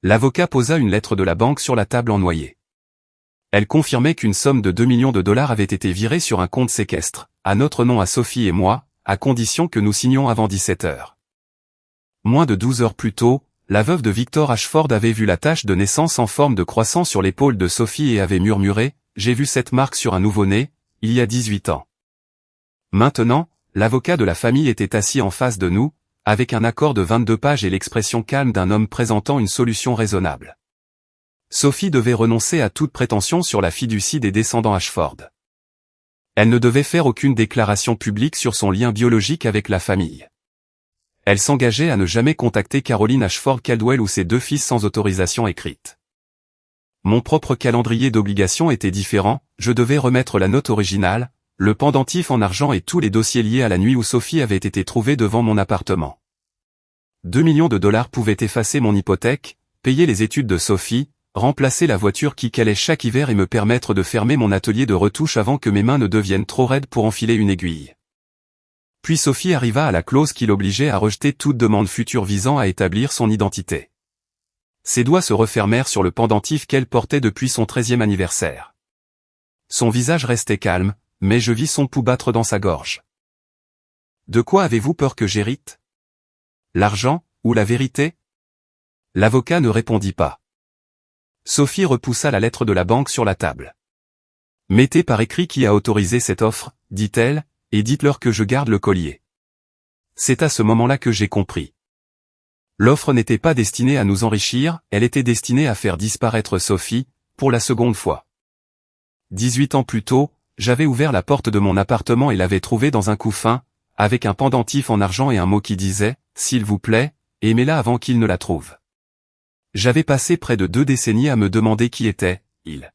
L'avocat posa une lettre de la banque sur la table en noyer. Elle confirmait qu'une somme de 2 millions de dollars avait été virée sur un compte séquestre, à notre nom à Sophie et moi, à condition que nous signions avant 17 heures. Moins de 12 heures plus tôt, la veuve de Victor Ashford avait vu la tache de naissance en forme de croissant sur l'épaule de Sophie et avait murmuré « J'ai vu cette marque sur un nouveau-né, il y a 18 ans. » Maintenant, l'avocat de la famille était assis en face de nous, avec un accord de 22 pages et l'expression calme d'un homme présentant une solution raisonnable. Sophie devait renoncer à toute prétention sur la fiducie des descendants Ashford. Elle ne devait faire aucune déclaration publique sur son lien biologique avec la famille. Elle s'engageait à ne jamais contacter Caroline Ashford Caldwell ou ses 2 fils sans autorisation écrite. Mon propre calendrier d'obligations était différent, je devais remettre la note originale, le pendentif en argent et tous les dossiers liés à la nuit où Sophie avait été trouvée devant mon appartement. 2 millions de dollars pouvaient effacer mon hypothèque, payer les études de Sophie, remplacer la voiture qui calait chaque hiver et me permettre de fermer mon atelier de retouche avant que mes mains ne deviennent trop raides pour enfiler une aiguille. Puis Sophie arriva à la clause qui l'obligeait à rejeter toute demande future visant à établir son identité. Ses doigts se refermèrent sur le pendentif qu'elle portait depuis son 13e anniversaire. Son visage restait calme, mais je vis son pouls battre dans sa gorge. « De quoi avez-vous peur que j'hérite ? L'argent, ou la vérité ?» L'avocat ne répondit pas. Sophie repoussa la lettre de la banque sur la table. « Mettez par écrit qui a autorisé cette offre, dit-elle, et dites-leur que je garde le collier. » C'est à ce moment-là que j'ai compris. L'offre n'était pas destinée à nous enrichir, elle était destinée à faire disparaître Sophie, pour la seconde fois. 18 ans plus tôt, j'avais ouvert la porte de mon appartement et l'avais trouvée dans un couffin, avec un pendentif en argent et un mot qui disait « S'il vous plaît, aimez-la avant qu'il ne la trouve ». J'avais passé près de 2 décennies à me demander qui était « il ».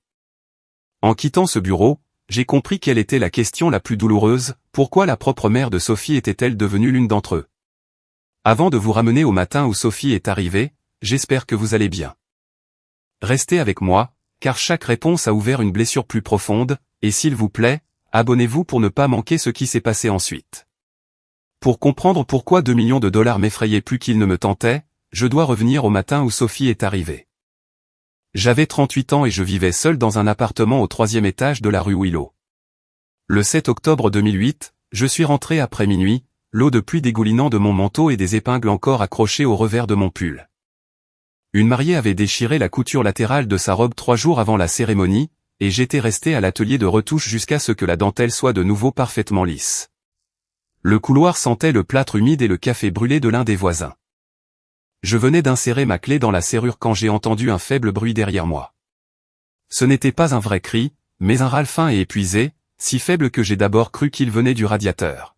En quittant ce bureau, j'ai compris quelle était la question la plus douloureuse, pourquoi la propre mère de Sophie était-elle devenue l'une d'entre eux. Avant de vous ramener au matin où Sophie est arrivée, j'espère que vous allez bien. Restez avec moi, car chaque réponse a ouvert une blessure plus profonde, et s'il vous plaît, abonnez-vous pour ne pas manquer ce qui s'est passé ensuite. Pour comprendre pourquoi 2 millions de dollars m'effrayaient plus qu'ils ne me tentaient, je dois revenir au matin où Sophie est arrivée. J'avais 38 ans et je vivais seul dans un appartement au 3e étage de la rue Willow. Le 7 octobre 2008, je suis rentré après minuit, l'eau de pluie dégoulinant de mon manteau et des épingles encore accrochées au revers de mon pull. Une mariée avait déchiré la couture latérale de sa robe 3 jours avant la cérémonie, et j'étais resté à l'atelier de retouche jusqu'à ce que la dentelle soit de nouveau parfaitement lisse. Le couloir sentait le plâtre humide et le café brûlé de l'un des voisins. Je venais d'insérer ma clé dans la serrure quand j'ai entendu un faible bruit derrière moi. Ce n'était pas un vrai cri, mais un râle fin et épuisé, si faible que j'ai d'abord cru qu'il venait du radiateur.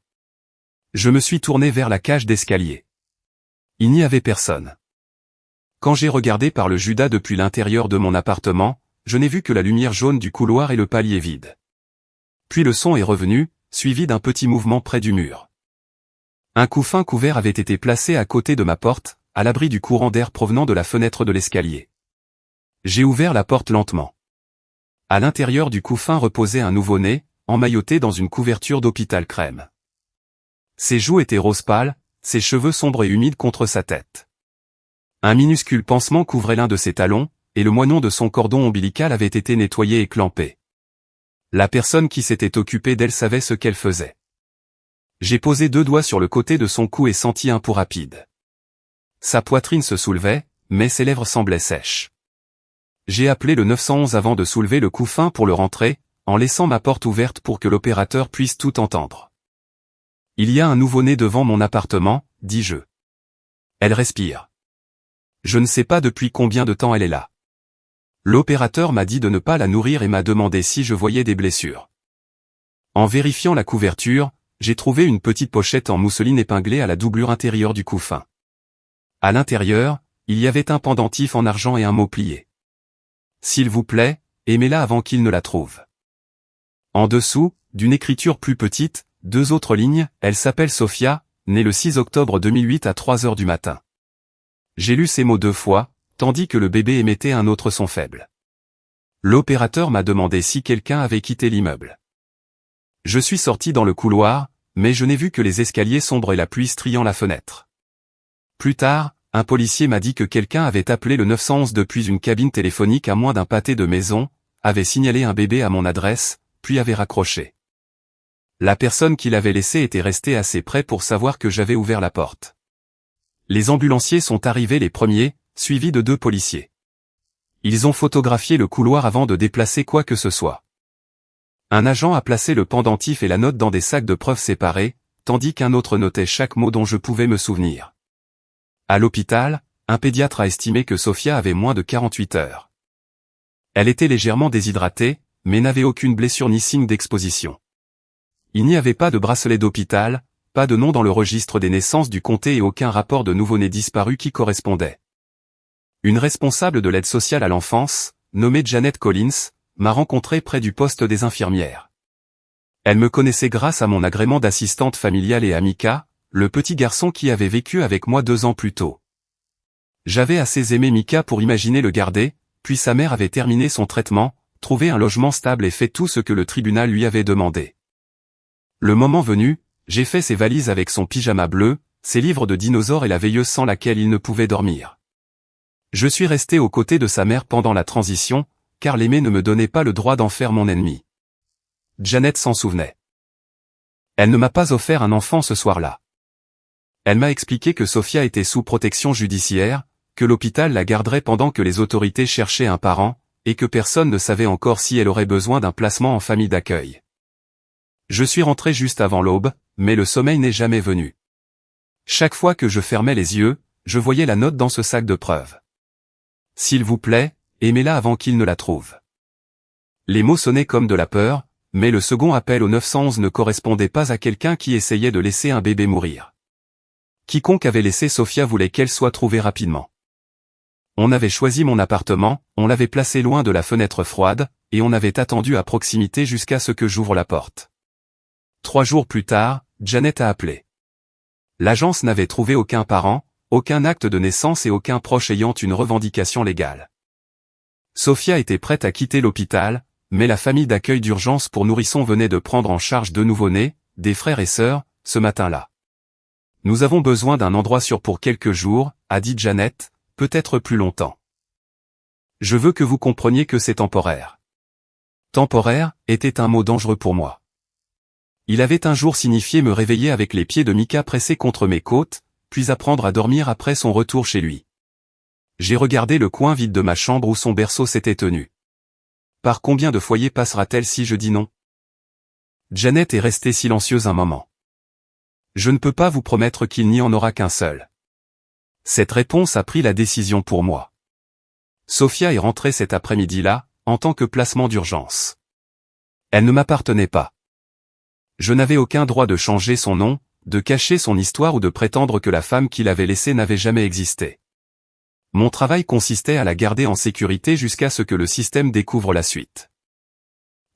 Je me suis tourné vers la cage d'escalier. Il n'y avait personne. Quand j'ai regardé par le Judas depuis l'intérieur de mon appartement, je n'ai vu que la lumière jaune du couloir et le palier vide. Puis le son est revenu, suivi d'un petit mouvement près du mur. Un couffin couvert avait été placé à côté de ma porte, à l'abri du courant d'air provenant de la fenêtre de l'escalier. J'ai ouvert la porte lentement. À l'intérieur du couffin reposait un nouveau-né, emmailloté dans une couverture d'hôpital crème. Ses joues étaient rose pâle, ses cheveux sombres et humides contre sa tête. Un minuscule pansement couvrait l'un de ses talons, et le moignon de son cordon ombilical avait été nettoyé et clampé. La personne qui s'était occupée d'elle savait ce qu'elle faisait. J'ai posé 2 doigts sur le côté de son cou et senti un pouls rapide. Sa poitrine se soulevait, mais ses lèvres semblaient sèches. J'ai appelé le 911 avant de soulever le couffin pour le rentrer, en laissant ma porte ouverte pour que l'opérateur puisse tout entendre. « Il y a un nouveau-né devant mon appartement, dis-je. Elle respire. Je ne sais pas depuis combien de temps elle est là. L'opérateur m'a dit de ne pas la nourrir et m'a demandé si je voyais des blessures. En vérifiant la couverture, j'ai trouvé une petite pochette en mousseline épinglée à la doublure intérieure du couffin. À l'intérieur, il y avait un pendentif en argent et un mot plié. S'il vous plaît, aimez-la avant qu'il ne la trouve. En dessous, d'une écriture plus petite, 2 autres lignes, elle s'appelle Sophia, née le 6 octobre 2008 à 3 heures du matin. J'ai lu ces mots 2 fois, tandis que le bébé émettait un autre son faible. L'opérateur m'a demandé si quelqu'un avait quitté l'immeuble. Je suis sorti dans le couloir, mais je n'ai vu que les escaliers sombres et la pluie striant la fenêtre. Plus tard, un policier m'a dit que quelqu'un avait appelé le 911 depuis une cabine téléphonique à moins d'un pâté de maison, avait signalé un bébé à mon adresse, puis avait raccroché. La personne qui l'avait laissé était restée assez près pour savoir que j'avais ouvert la porte. Les ambulanciers sont arrivés les premiers, suivis de 2 policiers. Ils ont photographié le couloir avant de déplacer quoi que ce soit. Un agent a placé le pendentif et la note dans des sacs de preuves séparés, tandis qu'un autre notait chaque mot dont je pouvais me souvenir. À l'hôpital, un pédiatre a estimé que Sophia avait moins de 48 heures. Elle était légèrement déshydratée, mais n'avait aucune blessure ni signe d'exposition. Il n'y avait pas de bracelet d'hôpital, pas de nom dans le registre des naissances du comté et aucun rapport de nouveau-né disparu qui correspondait. Une responsable de l'aide sociale à l'enfance, nommée Janet Collins, m'a rencontré près du poste des infirmières. Elle me connaissait grâce à mon agrément d'assistante familiale et à Mika, le petit garçon qui avait vécu avec moi 2 ans plus tôt. J'avais assez aimé Mika pour imaginer le garder, puis sa mère avait terminé son traitement, trouvé un logement stable et fait tout ce que le tribunal lui avait demandé. Le moment venu, j'ai fait ses valises avec son pyjama bleu, ses livres de dinosaures et la veilleuse sans laquelle il ne pouvait dormir. Je suis resté aux côtés de sa mère pendant la transition, car l'aimer ne me donnait pas le droit d'en faire mon ennemi. Janet s'en souvenait. Elle ne m'a pas offert un enfant ce soir-là. Elle m'a expliqué que Sophia était sous protection judiciaire, que l'hôpital la garderait pendant que les autorités cherchaient un parent, et que personne ne savait encore si elle aurait besoin d'un placement en famille d'accueil. Je suis rentré juste avant l'aube, mais le sommeil n'est jamais venu. Chaque fois que je fermais les yeux, je voyais la note dans ce sac de preuves. S'il vous plaît, aimez-la avant qu'il ne la trouve. Les mots sonnaient comme de la peur, mais le second appel au 911 ne correspondait pas à quelqu'un qui essayait de laisser un bébé mourir. Quiconque avait laissé Sophia voulait qu'elle soit trouvée rapidement. On avait choisi mon appartement, on l'avait placé loin de la fenêtre froide, et on avait attendu à proximité jusqu'à ce que j'ouvre la porte. 3 jours plus tard, Janet a appelé. L'agence n'avait trouvé aucun parent, aucun acte de naissance et aucun proche ayant une revendication légale. Sophia était prête à quitter l'hôpital, mais la famille d'accueil d'urgence pour nourrissons venait de prendre en charge 2 nouveau-nés, des frères et sœurs, ce matin-là. Nous avons besoin d'un endroit sûr pour quelques jours, a dit Janet, peut-être plus longtemps. Je veux que vous compreniez que c'est temporaire. Temporaire était un mot dangereux pour moi. Il avait un jour signifié me réveiller avec les pieds de Mika pressés contre mes côtes, puis apprendre à dormir après son retour chez lui. J'ai regardé le coin vide de ma chambre où son berceau s'était tenu. Par combien de foyers passera-t-elle si je dis non? Janet est restée silencieuse un moment. Je ne peux pas vous promettre qu'il n'y en aura qu'un seul. Cette réponse a pris la décision pour moi. Sophia est rentrée cet après-midi-là, en tant que placement d'urgence. Elle ne m'appartenait pas. Je n'avais aucun droit de changer son nom, de cacher son histoire ou de prétendre que la femme qui l'avait laissée n'avait jamais existé. Mon travail consistait à la garder en sécurité jusqu'à ce que le système découvre la suite.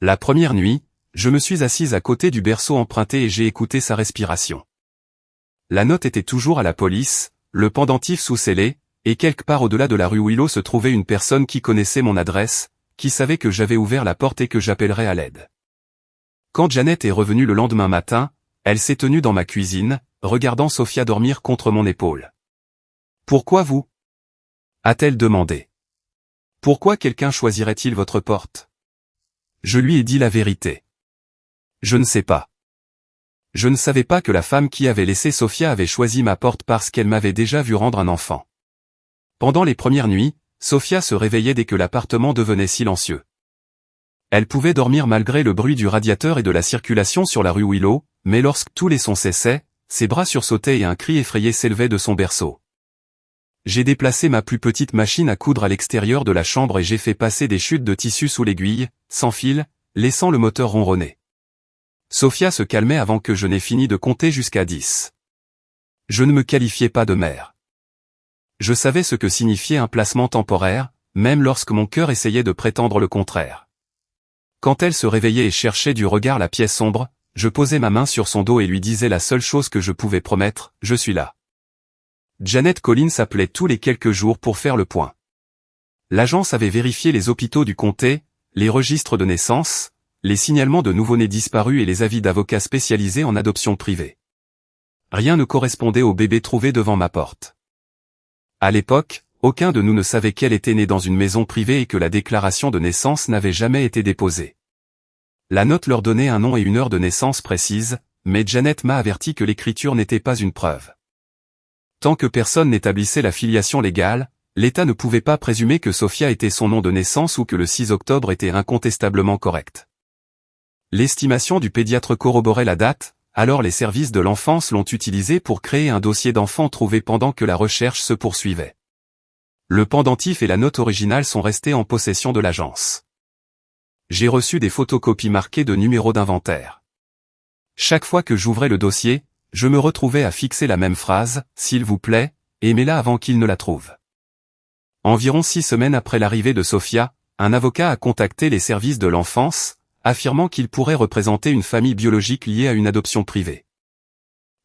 La première nuit, je me suis assise à côté du berceau emprunté et j'ai écouté sa respiration. La note était toujours à la police, le pendentif sous-scellé, et quelque part au-delà de la rue Willow se trouvait une personne qui connaissait mon adresse, qui savait que j'avais ouvert la porte et que j'appellerais à l'aide. Quand Janet est revenue le lendemain matin, elle s'est tenue dans ma cuisine, regardant Sophia dormir contre mon épaule. « Pourquoi vous » a-t-elle demandé. « Pourquoi quelqu'un choisirait-il votre porte ?» Je lui ai dit la vérité. Je ne sais pas. Je ne savais pas que la femme qui avait laissé Sophia avait choisi ma porte parce qu'elle m'avait déjà vu rendre un enfant. Pendant les premières nuits, Sophia se réveillait dès que l'appartement devenait silencieux. Elle pouvait dormir malgré le bruit du radiateur et de la circulation sur la rue Willow, mais lorsque tous les sons cessaient, ses bras sursautaient et un cri effrayé s'élevait de son berceau. J'ai déplacé ma plus petite machine à coudre à l'extérieur de la chambre et j'ai fait passer des chutes de tissu sous l'aiguille, sans fil, laissant le moteur ronronner. Sophia se calmait avant que je n'ai fini de compter jusqu'à 10. Je ne me qualifiais pas de mère. Je savais ce que signifiait un placement temporaire, même lorsque mon cœur essayait de prétendre le contraire. Quand elle se réveillait et cherchait du regard la pièce sombre, je posais ma main sur son dos et lui disais la seule chose que je pouvais promettre, je suis là. Janet Collins appelait tous les quelques jours pour faire le point. L'agence avait vérifié les hôpitaux du comté, les registres de naissance, les signalements de nouveau-nés disparus et les avis d'avocats spécialisés en adoption privée. Rien ne correspondait au bébé trouvé devant ma porte. À l'époque, aucun de nous ne savait qu'elle était née dans une maison privée et que la déclaration de naissance n'avait jamais été déposée. La note leur donnait un nom et une heure de naissance précise, mais Janet m'a averti que l'écriture n'était pas une preuve. Tant que personne n'établissait la filiation légale, l'État ne pouvait pas présumer que Sophia était son nom de naissance ou que le 6 octobre était incontestablement correct. L'estimation du pédiatre corroborait la date, alors les services de l'enfance l'ont utilisé pour créer un dossier d'enfant trouvé pendant que la recherche se poursuivait. Le pendentif et la note originale sont restés en possession de l'agence. J'ai reçu des photocopies marquées de numéros d'inventaire. Chaque fois que j'ouvrais le dossier, je me retrouvais à fixer la même phrase, « S'il vous plaît, aimez-la avant qu'il ne la trouve ». Environ 6 semaines après l'arrivée de Sophia, un avocat a contacté les services de l'enfance, affirmant qu'il pourrait représenter une famille biologique liée à une adoption privée.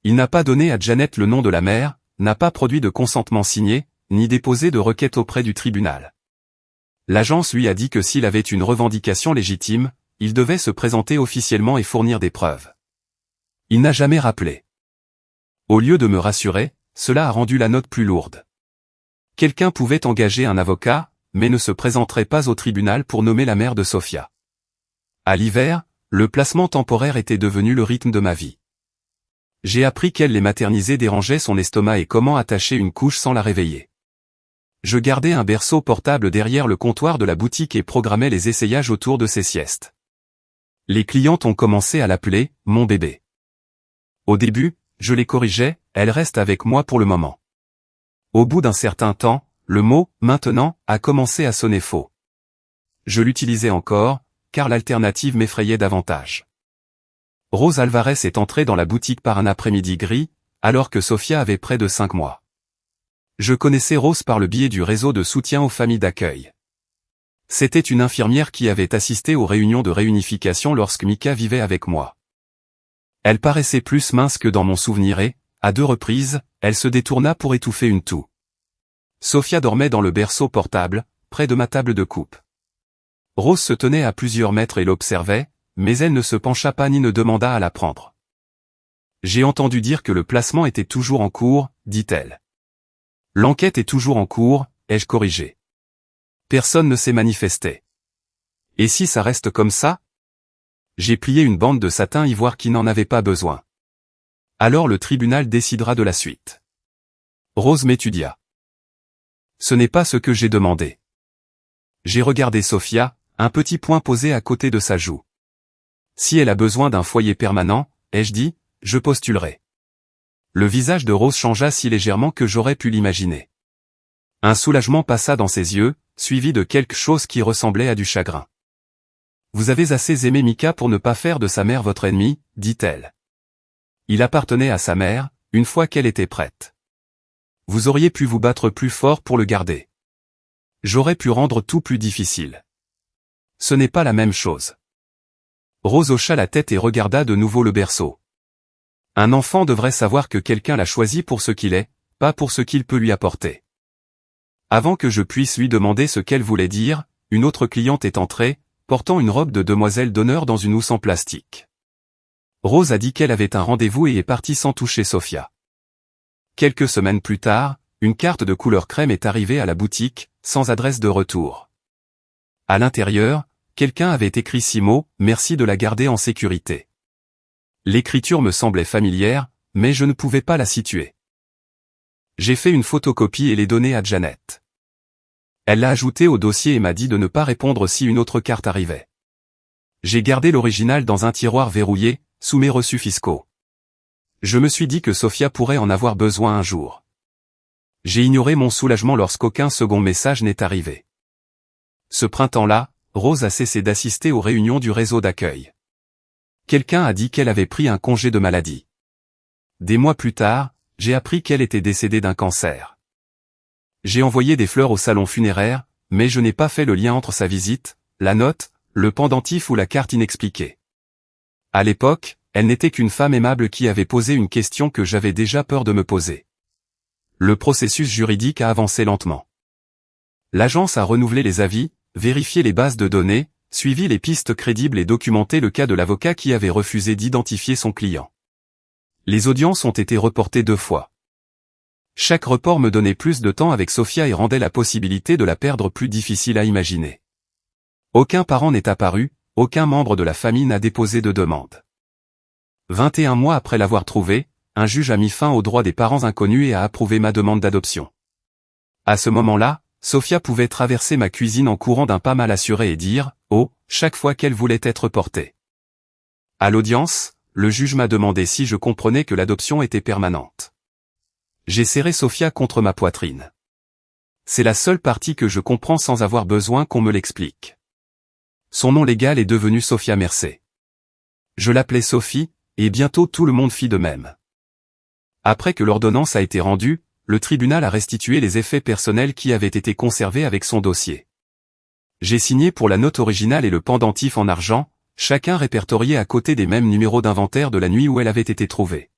Il n'a pas donné à Janet le nom de la mère, n'a pas produit de consentement signé, ni déposé de requête auprès du tribunal. L'agence lui a dit que s'il avait une revendication légitime, il devait se présenter officiellement et fournir des preuves. Il n'a jamais rappelé. Au lieu de me rassurer, cela a rendu la note plus lourde. Quelqu'un pouvait engager un avocat, mais ne se présenterait pas au tribunal pour nommer la mère de Sophia. À l'hiver, le placement temporaire était devenu le rythme de ma vie. J'ai appris qu'elle les maternisait dérangeait son estomac et comment attacher une couche sans la réveiller. Je gardais un berceau portable derrière le comptoir de la boutique et programmais les essayages autour de ses siestes. Les clientes ont commencé à l'appeler « mon bébé ». Au début, je les corrigeais, elle reste avec moi pour le moment. Au bout d'un certain temps, le mot « maintenant » a commencé à sonner faux. Je l'utilisais encore, car l'alternative m'effrayait davantage. Rose Alvarez est entrée dans la boutique par un après-midi gris, alors que Sophia avait près de 5 mois. Je connaissais Rose par le biais du réseau de soutien aux familles d'accueil. C'était une infirmière qui avait assisté aux réunions de réunification lorsque Mika vivait avec moi. Elle paraissait plus mince que dans mon souvenir et, à 2 reprises, elle se détourna pour étouffer une toux. Sophia dormait dans le berceau portable, près de ma table de coupe. Rose se tenait à plusieurs mètres et l'observait, mais elle ne se pencha pas ni ne demanda à la prendre. J'ai entendu dire que le placement était toujours en cours, dit-elle. L'enquête est toujours en cours, ai-je corrigé. Personne ne s'est manifesté. Et si ça reste comme ça? J'ai plié une bande de satin ivoire qui n'en avait pas besoin. Alors le tribunal décidera de la suite. Rose m'étudia. Ce n'est pas ce que j'ai demandé. J'ai regardé Sophia, un petit point posé à côté de sa joue. Si elle a besoin d'un foyer permanent, ai-je dit, je postulerai. Le visage de Rose changea si légèrement que j'aurais pu l'imaginer. Un soulagement passa dans ses yeux, suivi de quelque chose qui ressemblait à du chagrin. Vous avez assez aimé Mika pour ne pas faire de sa mère votre ennemi, dit-elle. Il appartenait à sa mère, une fois qu'elle était prête. Vous auriez pu vous battre plus fort pour le garder. J'aurais pu rendre tout plus difficile. Ce n'est pas la même chose. Rose hocha la tête et regarda de nouveau le berceau. Un enfant devrait savoir que quelqu'un l'a choisi pour ce qu'il est, pas pour ce qu'il peut lui apporter. Avant que je puisse lui demander ce qu'elle voulait dire, une autre cliente est entrée, portant une robe de demoiselle d'honneur dans une housse en plastique. Rose a dit qu'elle avait un rendez-vous et est partie sans toucher Sophia. Quelques semaines plus tard, une carte de couleur crème est arrivée à la boutique, sans adresse de retour. À l'intérieur, quelqu'un avait écrit 6 mots, merci de la garder en sécurité. L'écriture me semblait familière, mais je ne pouvais pas la situer. J'ai fait une photocopie et l'ai donnée à Janet. Elle l'a ajoutée au dossier et m'a dit de ne pas répondre si une autre carte arrivait. J'ai gardé l'original dans un tiroir verrouillé, sous mes reçus fiscaux. Je me suis dit que Sophia pourrait en avoir besoin un jour. J'ai ignoré mon soulagement lorsqu'aucun second message n'est arrivé. Ce printemps-là, Rose a cessé d'assister aux réunions du réseau d'accueil. Quelqu'un a dit qu'elle avait pris un congé de maladie. Des mois plus tard, j'ai appris qu'elle était décédée d'un cancer. J'ai envoyé des fleurs au salon funéraire, mais je n'ai pas fait le lien entre sa visite, la note, le pendentif ou la carte inexpliquée. À l'époque, elle n'était qu'une femme aimable qui avait posé une question que j'avais déjà peur de me poser. Le processus juridique a avancé lentement. L'agence a renouvelé les avis, vérifié les bases de données, suivi les pistes crédibles et documenté le cas de l'avocat qui avait refusé d'identifier son client. Les audiences ont été reportées 2 fois. Chaque report me donnait plus de temps avec Sophia et rendait la possibilité de la perdre plus difficile à imaginer. Aucun parent n'est apparu, aucun membre de la famille n'a déposé de demande. 21 mois après l'avoir trouvée, un juge a mis fin aux droits des parents inconnus et a approuvé ma demande d'adoption. À ce moment-là, Sophia pouvait traverser ma cuisine en courant d'un pas mal assuré et dire « Oh » chaque fois qu'elle voulait être portée. À l'audience, le juge m'a demandé si je comprenais que l'adoption était permanente. J'ai serré Sophia contre ma poitrine. C'est la seule partie que je comprends sans avoir besoin qu'on me l'explique. Son nom légal est devenu Sophia Mercé. Je l'appelais Sophie, et bientôt tout le monde fit de même. Après que l'ordonnance a été rendue, le tribunal a restitué les effets personnels qui avaient été conservés avec son dossier. J'ai signé pour la note originale et le pendentif en argent, chacun répertorié à côté des mêmes numéros d'inventaire de la nuit où elle avait été trouvée.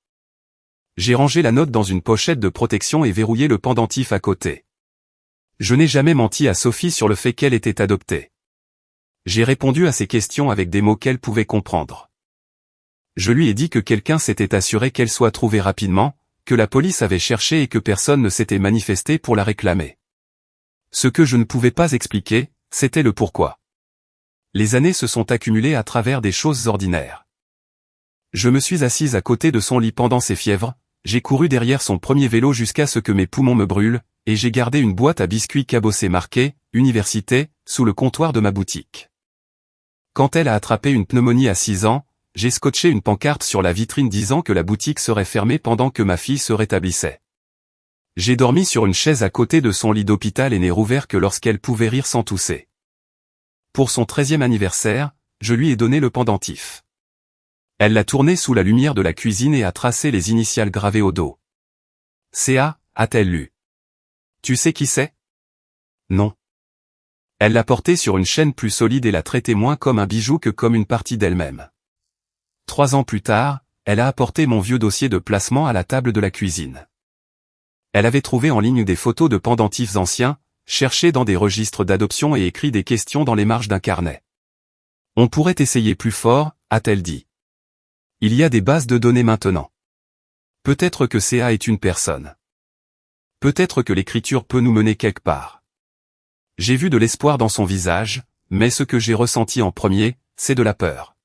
J'ai rangé la note dans une pochette de protection et verrouillé le pendentif à côté. Je n'ai jamais menti à Sophie sur le fait qu'elle était adoptée. J'ai répondu à ses questions avec des mots qu'elle pouvait comprendre. Je lui ai dit que quelqu'un s'était assuré qu'elle soit trouvée rapidement, que la police avait cherché et que personne ne s'était manifesté pour la réclamer. Ce que je ne pouvais pas expliquer, c'était le pourquoi. Les années se sont accumulées à travers des choses ordinaires. Je me suis assise à côté de son lit pendant ses fièvres, j'ai couru derrière son premier vélo jusqu'à ce que mes poumons me brûlent, et j'ai gardé une boîte à biscuits cabossée marquée « Université » sous le comptoir de ma boutique. Quand elle a attrapé une pneumonie à 6 ans, j'ai scotché une pancarte sur la vitrine disant que la boutique serait fermée pendant que ma fille se rétablissait. J'ai dormi sur une chaise à côté de son lit d'hôpital et n'ai rouvert que lorsqu'elle pouvait rire sans tousser. Pour son 13e anniversaire, je lui ai donné le pendentif. Elle l'a tourné sous la lumière de la cuisine et a tracé les initiales gravées au dos. CA, a-t-elle lu. Tu sais qui c'est? Non. Elle l'a porté sur une chaîne plus solide et l'a traité moins comme un bijou que comme une partie d'elle-même. 3 ans plus tard, elle a apporté mon vieux dossier de placement à la table de la cuisine. Elle avait trouvé en ligne des photos de pendentifs anciens, cherché dans des registres d'adoption et écrit des questions dans les marges d'un carnet. On pourrait essayer plus fort, a-t-elle dit. Il y a des bases de données maintenant. Peut-être que CA est une personne. Peut-être que l'écriture peut nous mener quelque part. J'ai vu de l'espoir dans son visage, mais ce que j'ai ressenti en premier, c'est de la peur.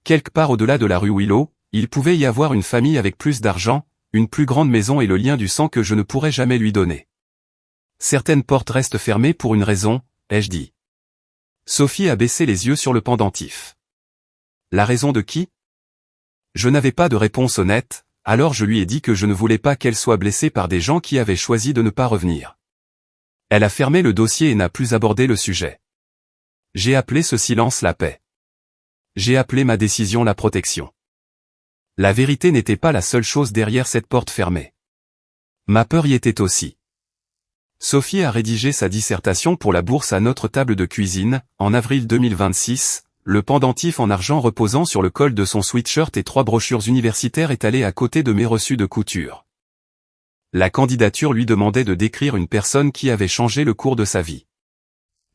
Quelque part au-delà de la rue Willow, il pouvait y avoir une famille avec plus d'argent, une plus grande maison et le lien du sang que je ne pourrais jamais lui donner. Certaines portes restent fermées pour une raison, ai-je dit. Sophie a baissé les yeux sur le pendentif. La raison de qui? Je n'avais pas de réponse honnête, alors je lui ai dit que je ne voulais pas qu'elle soit blessée par des gens qui avaient choisi de ne pas revenir. Elle a fermé le dossier et n'a plus abordé le sujet. J'ai appelé ce silence la paix. J'ai appelé ma décision la protection. La vérité n'était pas la seule chose derrière cette porte fermée. Ma peur y était aussi. Sophie a rédigé sa dissertation pour la bourse à notre table de cuisine, en avril 2026, le pendentif en argent reposant sur le col de son sweatshirt et 3 brochures universitaires étalées à côté de mes reçus de couture. La candidature lui demandait de décrire une personne qui avait changé le cours de sa vie.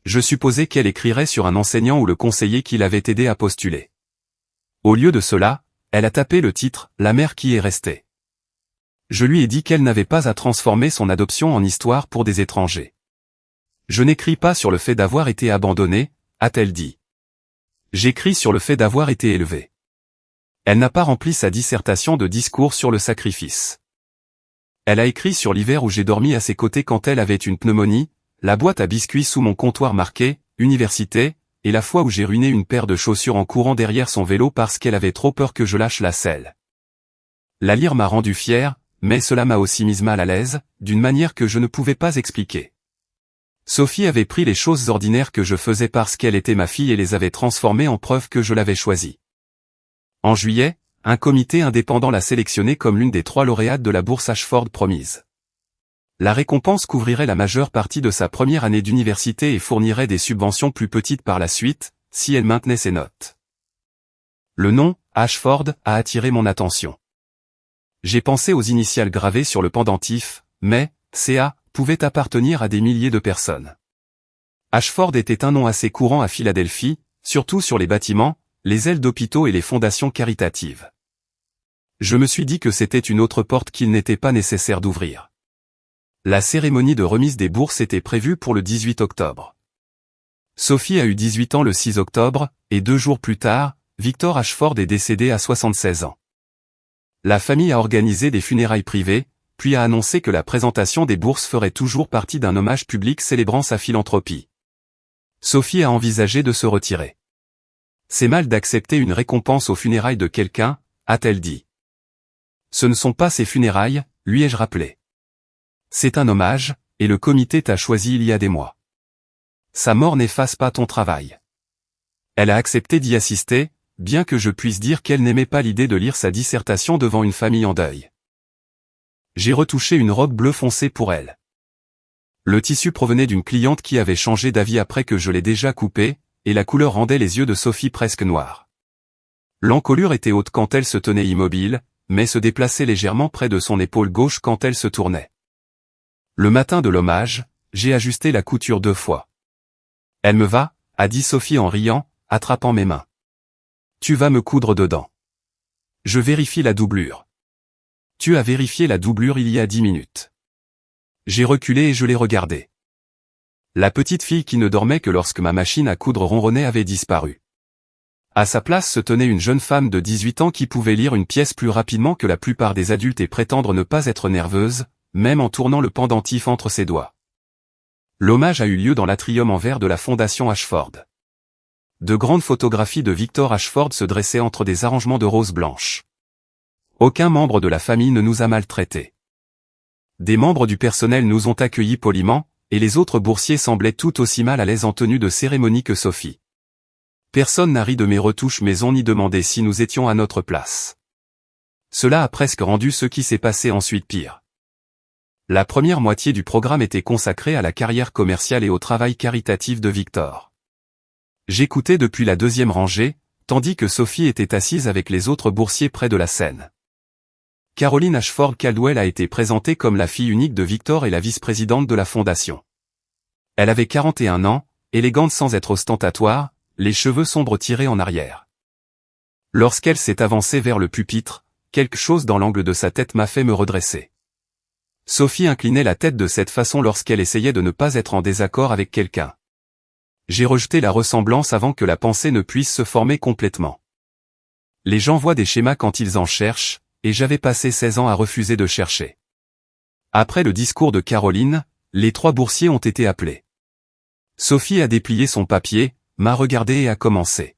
Je supposais qu'elle écrirait sur un enseignant ou le conseiller qui l'avait aidé à postuler. Au lieu de cela, elle a tapé le titre « La mère qui est restée ». Je lui ai dit qu'elle n'avait pas à transformer son adoption en histoire pour des étrangers. Je n'écris pas sur le fait d'avoir été abandonnée, a-t-elle dit. J'écris sur le fait d'avoir été élevée. Elle n'a pas rempli sa dissertation de discours sur le sacrifice. Elle a écrit sur l'hiver où j'ai dormi à ses côtés quand elle avait une pneumonie, la boîte à biscuits sous mon comptoir marqué « Université » et la fois où j'ai ruiné une paire de chaussures en courant derrière son vélo parce qu'elle avait trop peur que je lâche la selle. La lire m'a rendu fier, mais cela m'a aussi mise mal à l'aise, d'une manière que je ne pouvais pas expliquer. Sophie avait pris les choses ordinaires que je faisais parce qu'elle était ma fille et les avait transformées en preuve que je l'avais choisie. En juillet, un comité indépendant l'a sélectionnée comme l'une des 3 lauréates de la bourse Ashford promise. La récompense couvrirait la majeure partie de sa première année d'université et fournirait des subventions plus petites par la suite, si elle maintenait ses notes. Le nom, Ashford, a attiré mon attention. J'ai pensé aux initiales gravées sur le pendentif, mais, CA, pouvait appartenir à des milliers de personnes. Ashford était un nom assez courant à Philadelphie, surtout sur les bâtiments, les ailes d'hôpitaux et les fondations caritatives. Je me suis dit que c'était une autre porte qu'il n'était pas nécessaire d'ouvrir. La cérémonie de remise des bourses était prévue pour le 18 octobre. Sophie a eu 18 ans le 6 octobre, et 2 jours plus tard, Victor Ashford est décédé à 76 ans. La famille a organisé des funérailles privées, puis a annoncé que la présentation des bourses ferait toujours partie d'un hommage public célébrant sa philanthropie. Sophie a envisagé de se retirer. C'est mal d'accepter une récompense aux funérailles de quelqu'un, a-t-elle dit. Ce ne sont pas ses funérailles, lui ai-je rappelé. C'est un hommage, et le comité t'a choisi il y a des mois. Sa mort n'efface pas ton travail. Elle a accepté d'y assister, bien que je puisse dire qu'elle n'aimait pas l'idée de lire sa dissertation devant une famille en deuil. J'ai retouché une robe bleu foncé pour elle. Le tissu provenait d'une cliente qui avait changé d'avis après que je l'ai déjà coupé, et la couleur rendait les yeux de Sophie presque noirs. L'encolure était haute quand elle se tenait immobile, mais se déplaçait légèrement près de son épaule gauche quand elle se tournait. Le matin de l'hommage, j'ai ajusté la couture 2 fois. Elle me va, a dit Sophie en riant, attrapant mes mains. Tu vas me coudre dedans. Je vérifie la doublure. Tu as vérifié la doublure il y a 10 minutes. J'ai reculé et je l'ai regardée. La petite fille qui ne dormait que lorsque ma machine à coudre ronronnait avait disparu. À sa place se tenait une jeune femme de 18 ans qui pouvait lire une pièce plus rapidement que la plupart des adultes et prétendre ne pas être nerveuse, même en tournant le pendentif entre ses doigts. L'hommage a eu lieu dans l'atrium en verre de la Fondation Ashford. De grandes photographies de Victor Ashford se dressaient entre des arrangements de roses blanches. Aucun membre de la famille ne nous a maltraités. Des membres du personnel nous ont accueillis poliment, et les autres boursiers semblaient tout aussi mal à l'aise en tenue de cérémonie que Sophie. Personne n'a ri de mes retouches maison ni demandé si nous étions à notre place. Cela a presque rendu ce qui s'est passé ensuite pire. La première moitié du programme était consacrée à la carrière commerciale et au travail caritatif de Victor. J'écoutais depuis la deuxième rangée, tandis que Sophie était assise avec les autres boursiers près de la scène. Caroline Ashford Caldwell a été présentée comme la fille unique de Victor et la vice-présidente de la fondation. Elle avait 41 ans, élégante sans être ostentatoire, les cheveux sombres tirés en arrière. Lorsqu'elle s'est avancée vers le pupitre, quelque chose dans l'angle de sa tête m'a fait me redresser. Sophie inclinait la tête de cette façon lorsqu'elle essayait de ne pas être en désaccord avec quelqu'un. J'ai rejeté la ressemblance avant que la pensée ne puisse se former complètement. Les gens voient des schémas quand ils en cherchent, et j'avais passé 16 ans à refuser de chercher. Après le discours de Caroline, les 3 boursiers ont été appelés. Sophie a déplié son papier, m'a regardé et a commencé.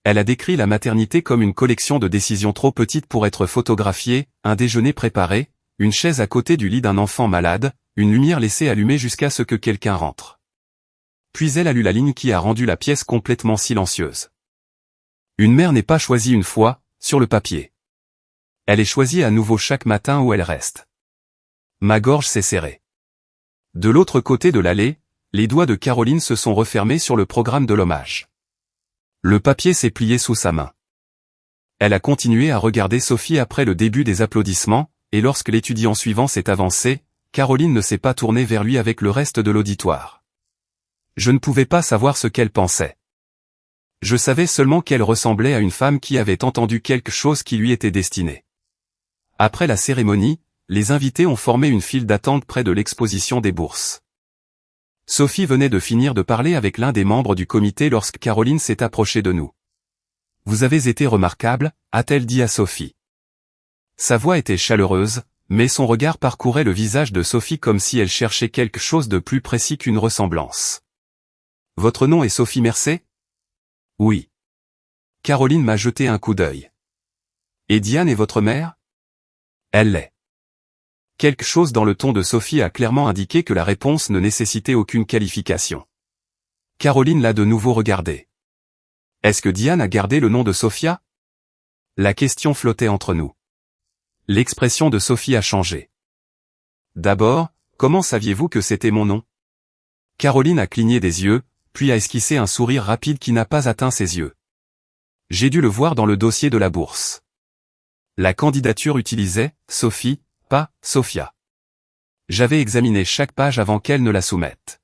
Elle a décrit la maternité comme une collection de décisions trop petites pour être photographiées, un déjeuner préparé, une chaise à côté du lit d'un enfant malade, une lumière laissée allumée jusqu'à ce que quelqu'un rentre. Puis elle a lu la ligne qui a rendu la pièce complètement silencieuse. Une mère n'est pas choisie une fois, sur le papier. Elle est choisie à nouveau chaque matin où elle reste. Ma gorge s'est serrée. De l'autre côté de l'allée, les doigts de Caroline se sont refermés sur le programme de l'hommage. Le papier s'est plié sous sa main. Elle a continué à regarder Sophie après le début des applaudissements, et lorsque l'étudiant suivant s'est avancé, Caroline ne s'est pas tournée vers lui avec le reste de l'auditoire. Je ne pouvais pas savoir ce qu'elle pensait. Je savais seulement qu'elle ressemblait à une femme qui avait entendu quelque chose qui lui était destiné. Après la cérémonie, les invités ont formé une file d'attente près de l'exposition des bourses. Sophie venait de finir de parler avec l'un des membres du comité lorsque Caroline s'est approchée de nous. « Vous avez été remarquable », a-t-elle dit à Sophie. Sa voix était chaleureuse, mais son regard parcourait le visage de Sophie comme si elle cherchait quelque chose de plus précis qu'une ressemblance. « Votre nom est Sophie Mercé ? » « Oui. » Caroline m'a jeté un coup d'œil. « Et Diane est votre mère ? » ?»« Elle l'est. » Quelque chose dans le ton de Sophie a clairement indiqué que la réponse ne nécessitait aucune qualification. Caroline l'a de nouveau regardé. « Est-ce que Diane a gardé le nom de Sophia ?» La question flottait entre nous. L'expression de Sophie a changé. « D'abord, comment saviez-vous que c'était mon nom ?» Caroline a cligné des yeux, puis a esquissé un sourire rapide qui n'a pas atteint ses yeux. J'ai dû le voir dans le dossier de la bourse. La candidature utilisait « Sophie », pas « Sophia ». J'avais examiné chaque page avant qu'elle ne la soumette.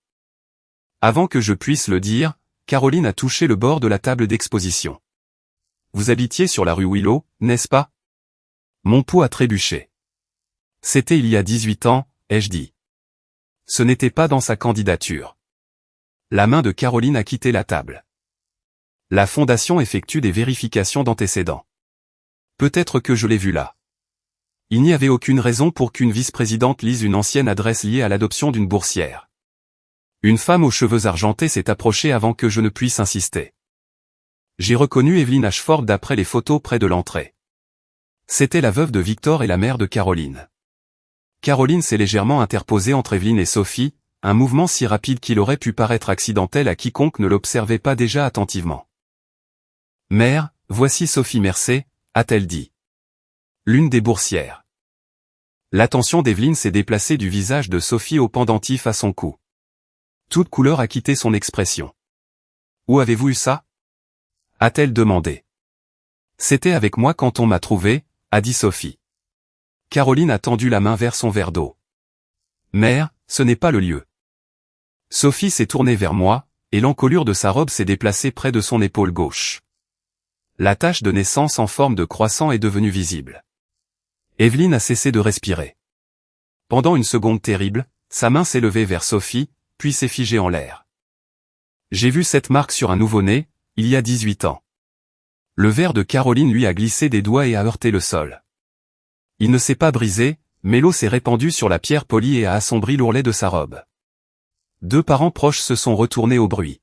Avant que je puisse le dire, Caroline a touché le bord de la table d'exposition. « Vous habitiez sur la rue Willow, n'est-ce pas ?» Mon pouls a trébuché. « C'était il y a 18 ans, ai-je dit. Ce n'était pas dans sa candidature. La main de Caroline a quitté la table. La fondation effectue des vérifications d'antécédents. Peut-être que je l'ai vu là. Il n'y avait aucune raison pour qu'une vice-présidente lise une ancienne adresse liée à l'adoption d'une boursière. Une femme aux cheveux argentés s'est approchée avant que je ne puisse insister. J'ai reconnu Evelyn Ashford d'après les photos près de l'entrée. C'était la veuve de Victor et la mère de Caroline. Caroline s'est légèrement interposée entre Evelyn et Sophie, un mouvement si rapide qu'il aurait pu paraître accidentel à quiconque ne l'observait pas déjà attentivement. « Mère, voici Sophie Mercé », a-t-elle dit. L'une des boursières. L'attention d'Evelyn s'est déplacée du visage de Sophie au pendentif à son cou. Toute couleur a quitté son expression. « Où avez-vous eu ça ?» a-t-elle demandé. « C'était avec moi quand on m'a trouvé », a dit Sophie. Caroline a tendu la main vers son verre d'eau. « Mère, ce n'est pas le lieu. » Sophie s'est tournée vers moi, et l'encolure de sa robe s'est déplacée près de son épaule gauche. La tache de naissance en forme de croissant est devenue visible. Evelyn a cessé de respirer. Pendant une seconde terrible, sa main s'est levée vers Sophie, puis s'est figée en l'air. J'ai vu cette marque sur un nouveau-né, il y a 18 ans. Le verre de Caroline lui a glissé des doigts et a heurté le sol. Il ne s'est pas brisé, mais l'eau s'est répandue sur la pierre polie et a assombri l'ourlet de sa robe. Deux parents proches se sont retournés au bruit.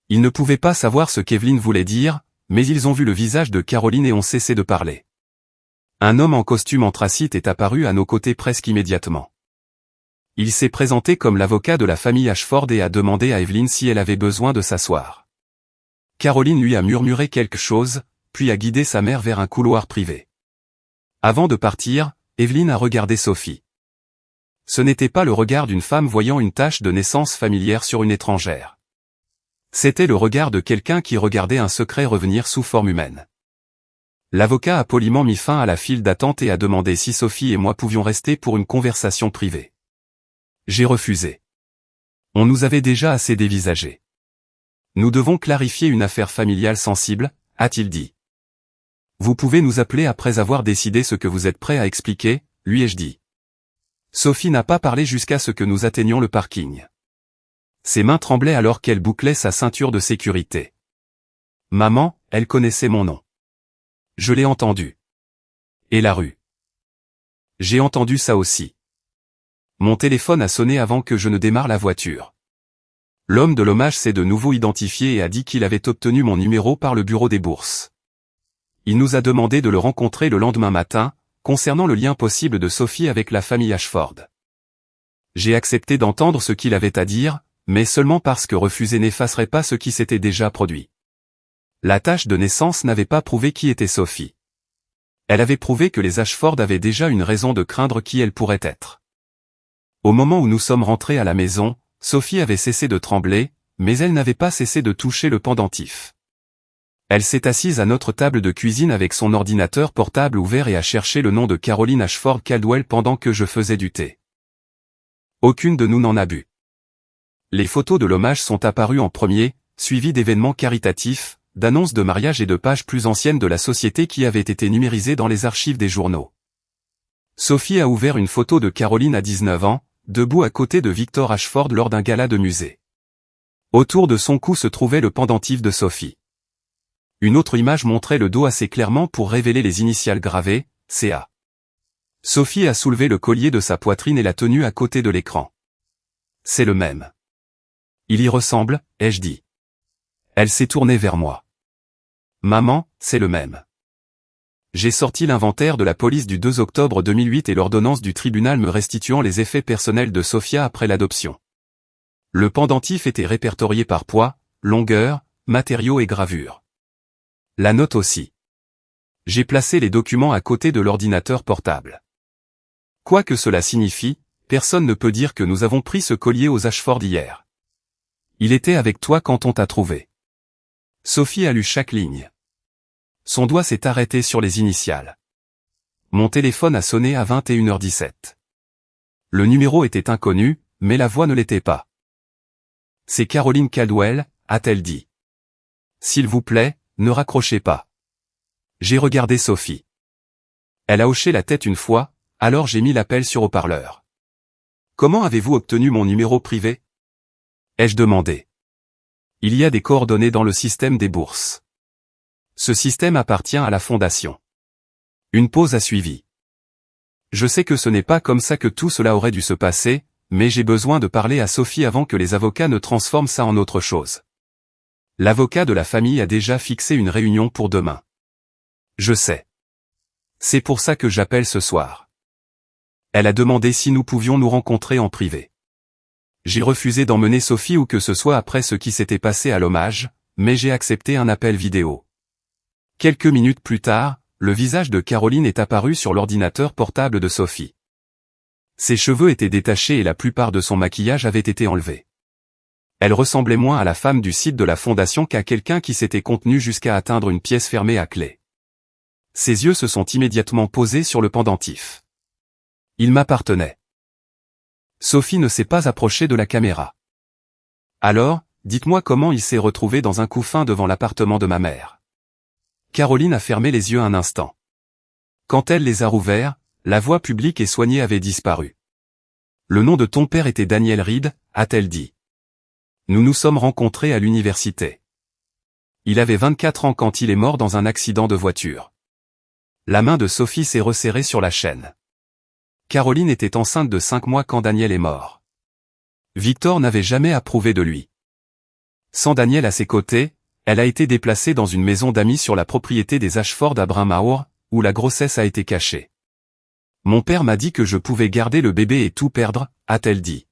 Ils ne pouvaient pas savoir ce qu'Evelyn voulait dire, mais ils ont vu le visage de Caroline et ont cessé de parler. Un homme en costume anthracite est apparu à nos côtés presque immédiatement. Il s'est présenté comme l'avocat de la famille Ashford et a demandé à Evelyn si elle avait besoin de s'asseoir. Caroline lui a murmuré quelque chose, puis a guidé sa mère vers un couloir privé. Avant de partir, Evelyn a regardé Sophie. Ce n'était pas le regard d'une femme voyant une tache de naissance familière sur une étrangère. C'était le regard de quelqu'un qui regardait un secret revenir sous forme humaine. L'avocat a poliment mis fin à la file d'attente et a demandé si Sophie et moi pouvions rester pour une conversation privée. J'ai refusé. On nous avait déjà assez dévisagés. Nous devons clarifier une affaire familiale sensible, a-t-il dit. Vous pouvez nous appeler après avoir décidé ce que vous êtes prêt à expliquer, lui ai-je dit. Sophie n'a pas parlé jusqu'à ce que nous atteignions le parking. Ses mains tremblaient alors qu'elle bouclait sa ceinture de sécurité. Maman, elle connaissait mon nom. Je l'ai entendu. Et la rue. J'ai entendu ça aussi. Mon téléphone a sonné avant que je ne démarre la voiture. L'homme de l'hommage s'est de nouveau identifié et a dit qu'il avait obtenu mon numéro par le bureau des bourses. Il nous a demandé de le rencontrer le lendemain matin, concernant le lien possible de Sophie avec la famille Ashford. J'ai accepté d'entendre ce qu'il avait à dire, mais seulement parce que refuser n'effacerait pas ce qui s'était déjà produit. La tache de naissance n'avait pas prouvé qui était Sophie. Elle avait prouvé que les Ashford avaient déjà une raison de craindre qui elle pourrait être. Au moment où nous sommes rentrés à la maison, Sophie avait cessé de trembler, mais elle n'avait pas cessé de toucher le pendentif. Elle s'est assise à notre table de cuisine avec son ordinateur portable ouvert et a cherché le nom de Caroline Ashford Caldwell pendant que je faisais du thé. Aucune de nous n'en a bu. Les photos de l'hommage sont apparues en premier, suivies d'événements caritatifs, d'annonces de mariage et de pages plus anciennes de la société qui avaient été numérisées dans les archives des journaux. Sophie a ouvert une photo de Caroline à 19 ans, debout à côté de Victor Ashford lors d'un gala de musée. Autour de son cou se trouvait le pendentif de Sophie. Une autre image montrait le dos assez clairement pour révéler les initiales gravées, CA. Sophie a soulevé le collier de sa poitrine et l'a tenu à côté de l'écran. C'est le même. Il y ressemble, ai-je dit. Elle s'est tournée vers moi. Maman, c'est le même. J'ai sorti l'inventaire de la police du 2 octobre 2008 et l'ordonnance du tribunal me restituant les effets personnels de Sophia après l'adoption. Le pendentif était répertorié par poids, longueur, matériaux et gravure. La note aussi. J'ai placé les documents à côté de l'ordinateur portable. Quoi que cela signifie, personne ne peut dire que nous avons pris ce collier aux Ashford hier. Il était avec toi quand on t'a trouvé. Sophie a lu chaque ligne. Son doigt s'est arrêté sur les initiales. Mon téléphone a sonné à 21h17. Le numéro était inconnu, mais la voix ne l'était pas. C'est Caroline Caldwell, a-t-elle dit. S'il vous plaît, ne raccrochez pas. J'ai regardé Sophie. Elle a hoché la tête une fois, alors j'ai mis l'appel sur haut-parleur. Comment avez-vous obtenu mon numéro privé? Ai-je demandé. Il y a des coordonnées dans le système des bourses. Ce système appartient à la fondation. Une pause a suivi. Je sais que ce n'est pas comme ça que tout cela aurait dû se passer, mais j'ai besoin de parler à Sophie avant que les avocats ne transforment ça en autre chose. L'avocat de la famille a déjà fixé une réunion pour demain. Je sais. C'est pour ça que j'appelle ce soir. Elle a demandé si nous pouvions nous rencontrer en privé. J'ai refusé d'emmener Sophie ou que ce soit après ce qui s'était passé à l'hommage, mais j'ai accepté un appel vidéo. Quelques minutes plus tard, le visage de Caroline est apparu sur l'ordinateur portable de Sophie. Ses cheveux étaient détachés et la plupart de son maquillage avait été enlevé. Elle ressemblait moins à la femme du site de la fondation qu'à quelqu'un qui s'était contenu jusqu'à atteindre une pièce fermée à clé. Ses yeux se sont immédiatement posés sur le pendentif. Il m'appartenait. Sophie ne s'est pas approchée de la caméra. Alors, dites-moi comment il s'est retrouvé dans un couffin devant l'appartement de ma mère. Caroline a fermé les yeux un instant. Quand elle les a rouverts, la voix publique et soignée avait disparu. Le nom de ton père était Daniel Reed, a-t-elle dit. Nous nous sommes rencontrés à l'université. Il avait 24 ans quand il est mort dans un accident de voiture. La main de Sophie s'est resserrée sur la chaîne. Caroline était enceinte de 5 mois quand Daniel est mort. Victor n'avait jamais approuvé de lui. Sans Daniel à ses côtés, elle a été déplacée dans une maison d'amis sur la propriété des Ashford à Bryn-Mawr, où la grossesse a été cachée. Mon père m'a dit que je pouvais garder le bébé et tout perdre, a-t-elle dit.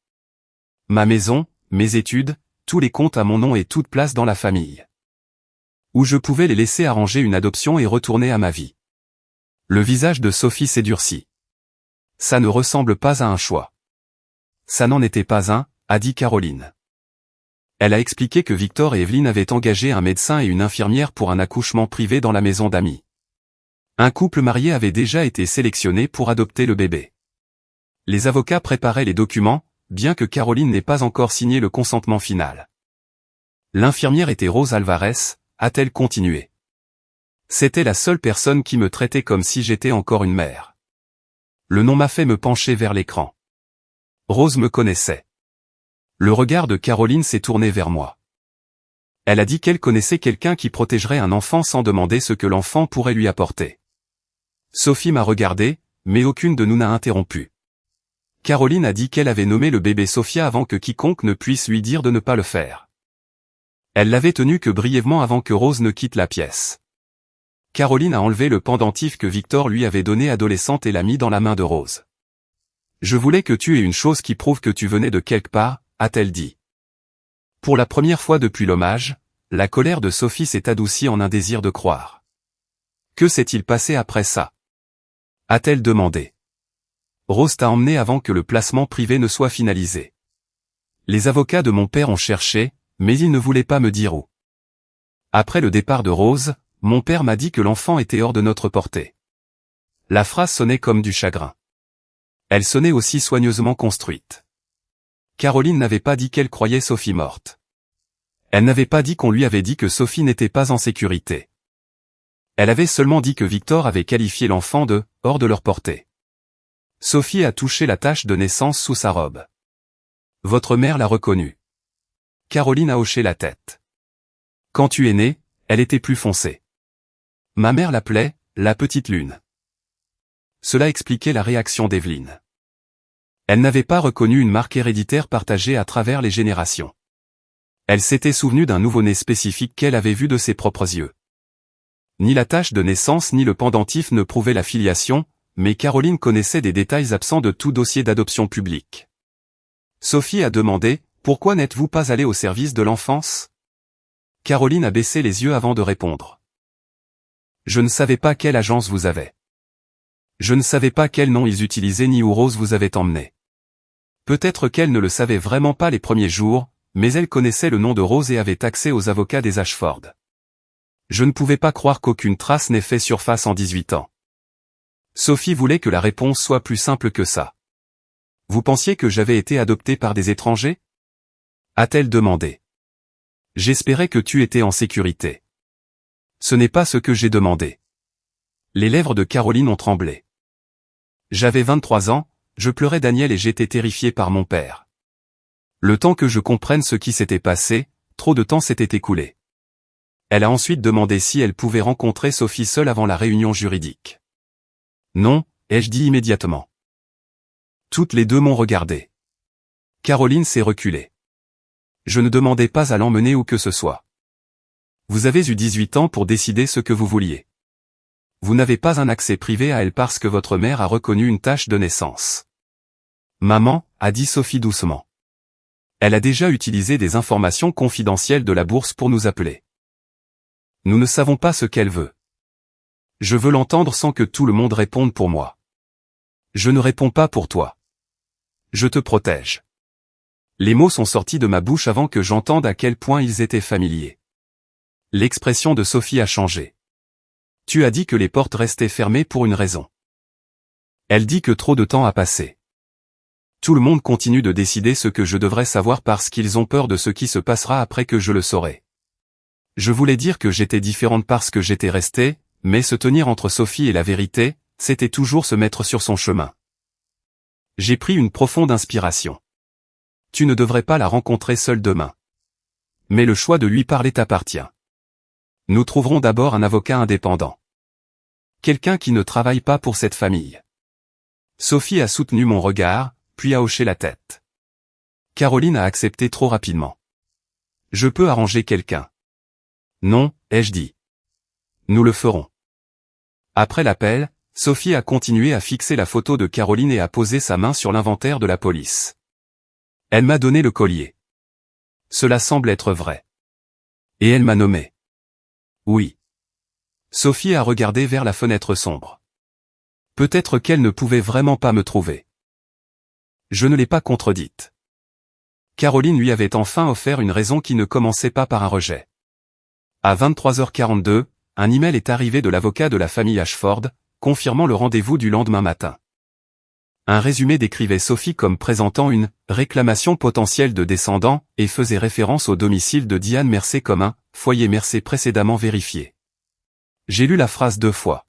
Ma maison, mes études, tous les comptes à mon nom et toute place dans la famille. Où je pouvais les laisser arranger une adoption et retourner à ma vie. Le visage de Sophie s'est durci. Ça ne ressemble pas à un choix. Ça n'en était pas un, a dit Caroline. Elle a expliqué que Victor et Evelyne avaient engagé un médecin et une infirmière pour un accouchement privé dans la maison d'amis. Un couple marié avait déjà été sélectionné pour adopter le bébé. Les avocats préparaient les documents, bien que Caroline n'ait pas encore signé le consentement final. L'infirmière était Rose Alvarez, a-t-elle continué. C'était la seule personne qui me traitait comme si j'étais encore une mère. Le nom m'a fait me pencher vers l'écran. Rose me connaissait. Le regard de Caroline s'est tourné vers moi. Elle a dit qu'elle connaissait quelqu'un qui protégerait un enfant sans demander ce que l'enfant pourrait lui apporter. Sophie m'a regardé, mais aucune de nous n'a interrompu. Caroline a dit qu'elle avait nommé le bébé Sophia avant que quiconque ne puisse lui dire de ne pas le faire. Elle l'avait tenu que brièvement avant que Rose ne quitte la pièce. Caroline a enlevé le pendentif que Victor lui avait donné adolescente et l'a mis dans la main de Rose. Je voulais que tu aies une chose qui prouve que tu venais de quelque part, a-t-elle dit. Pour la première fois depuis l'hommage, la colère de Sophie s'est adoucie en un désir de croire. Que s'est-il passé après ça? A-t-elle demandé. Rose t'a emmené avant que le placement privé ne soit finalisé. Les avocats de mon père ont cherché, mais ils ne voulaient pas me dire où. Après le départ de Rose, mon père m'a dit que l'enfant était hors de notre portée. La phrase sonnait comme du chagrin. Elle sonnait aussi soigneusement construite. Caroline n'avait pas dit qu'elle croyait Sophie morte. Elle n'avait pas dit qu'on lui avait dit que Sophie n'était pas en sécurité. Elle avait seulement dit que Victor avait qualifié l'enfant de « hors de leur portée ». Sophie a touché la tache de naissance sous sa robe. Votre mère l'a reconnue. Caroline a hoché la tête. Quand tu es née, elle était plus foncée. Ma mère l'appelait « la petite lune ». Cela expliquait la réaction d'Evelyne. Elle n'avait pas reconnu une marque héréditaire partagée à travers les générations. Elle s'était souvenue d'un nouveau-né spécifique qu'elle avait vu de ses propres yeux. Ni la tache de naissance ni le pendentif ne prouvaient la filiation, mais Caroline connaissait des détails absents de tout dossier d'adoption public. Sophie a demandé « Pourquoi n'êtes-vous pas allé au service de l'enfance ?» Caroline a baissé les yeux avant de répondre. Je ne savais pas quelle agence vous avez. Je ne savais pas quel nom ils utilisaient ni où Rose vous avait emmené. Peut-être qu'elle ne le savait vraiment pas les premiers jours, mais elle connaissait le nom de Rose et avait accès aux avocats des Ashford. Je ne pouvais pas croire qu'aucune trace n'ait fait surface en 18 ans. Sophie voulait que la réponse soit plus simple que ça. Vous pensiez que j'avais été adoptée par des étrangers? A-t-elle demandé. J'espérais que tu étais en sécurité. Ce n'est pas ce que j'ai demandé. Les lèvres de Caroline ont tremblé. J'avais 23 ans, je pleurais Daniel et j'étais terrifié par mon père. Le temps que je comprenne ce qui s'était passé, trop de temps s'était écoulé. Elle a ensuite demandé si elle pouvait rencontrer Sophie seule avant la réunion juridique. Non, ai-je dit immédiatement. Toutes les deux m'ont regardé. Caroline s'est reculée. Je ne demandais pas à l'emmener où que ce soit. Vous avez eu 18 ans pour décider ce que vous vouliez. Vous n'avez pas un accès privé à elle parce que votre mère a reconnu une tache de naissance. Maman, a dit Sophie doucement. Elle a déjà utilisé des informations confidentielles de la bourse pour nous appeler. Nous ne savons pas ce qu'elle veut. Je veux l'entendre sans que tout le monde réponde pour moi. Je ne réponds pas pour toi. Je te protège. Les mots sont sortis de ma bouche avant que j'entende à quel point ils étaient familiers. L'expression de Sophie a changé. Tu as dit que les portes restaient fermées pour une raison. Elle dit que trop de temps a passé. Tout le monde continue de décider ce que je devrais savoir parce qu'ils ont peur de ce qui se passera après que je le saurai. Je voulais dire que j'étais différente parce que j'étais restée, mais se tenir entre Sophie et la vérité, c'était toujours se mettre sur son chemin. J'ai pris une profonde inspiration. Tu ne devrais pas la rencontrer seule demain. Mais le choix de lui parler t'appartient. Nous trouverons d'abord un avocat indépendant. Quelqu'un qui ne travaille pas pour cette famille. Sophie a soutenu mon regard, puis a hoché la tête. Caroline a accepté trop rapidement. Je peux arranger quelqu'un. Non, ai-je dit. Nous le ferons. Après l'appel, Sophie a continué à fixer la photo de Caroline et a posé sa main sur l'inventaire de la police. Elle m'a donné le collier. Cela semble être vrai. Et elle m'a nommé. Oui. Sophie a regardé vers la fenêtre sombre. Peut-être qu'elle ne pouvait vraiment pas me trouver. Je ne l'ai pas contredite. Caroline lui avait enfin offert une raison qui ne commençait pas par un rejet. À 23h42, un email est arrivé de l'avocat de la famille Ashford, confirmant le rendez-vous du lendemain matin. Un résumé décrivait Sophie comme présentant une « réclamation potentielle de descendants » et faisait référence au domicile de Diane Mercé comme un « foyer Mercé précédemment vérifié ». J'ai lu la phrase 2 fois.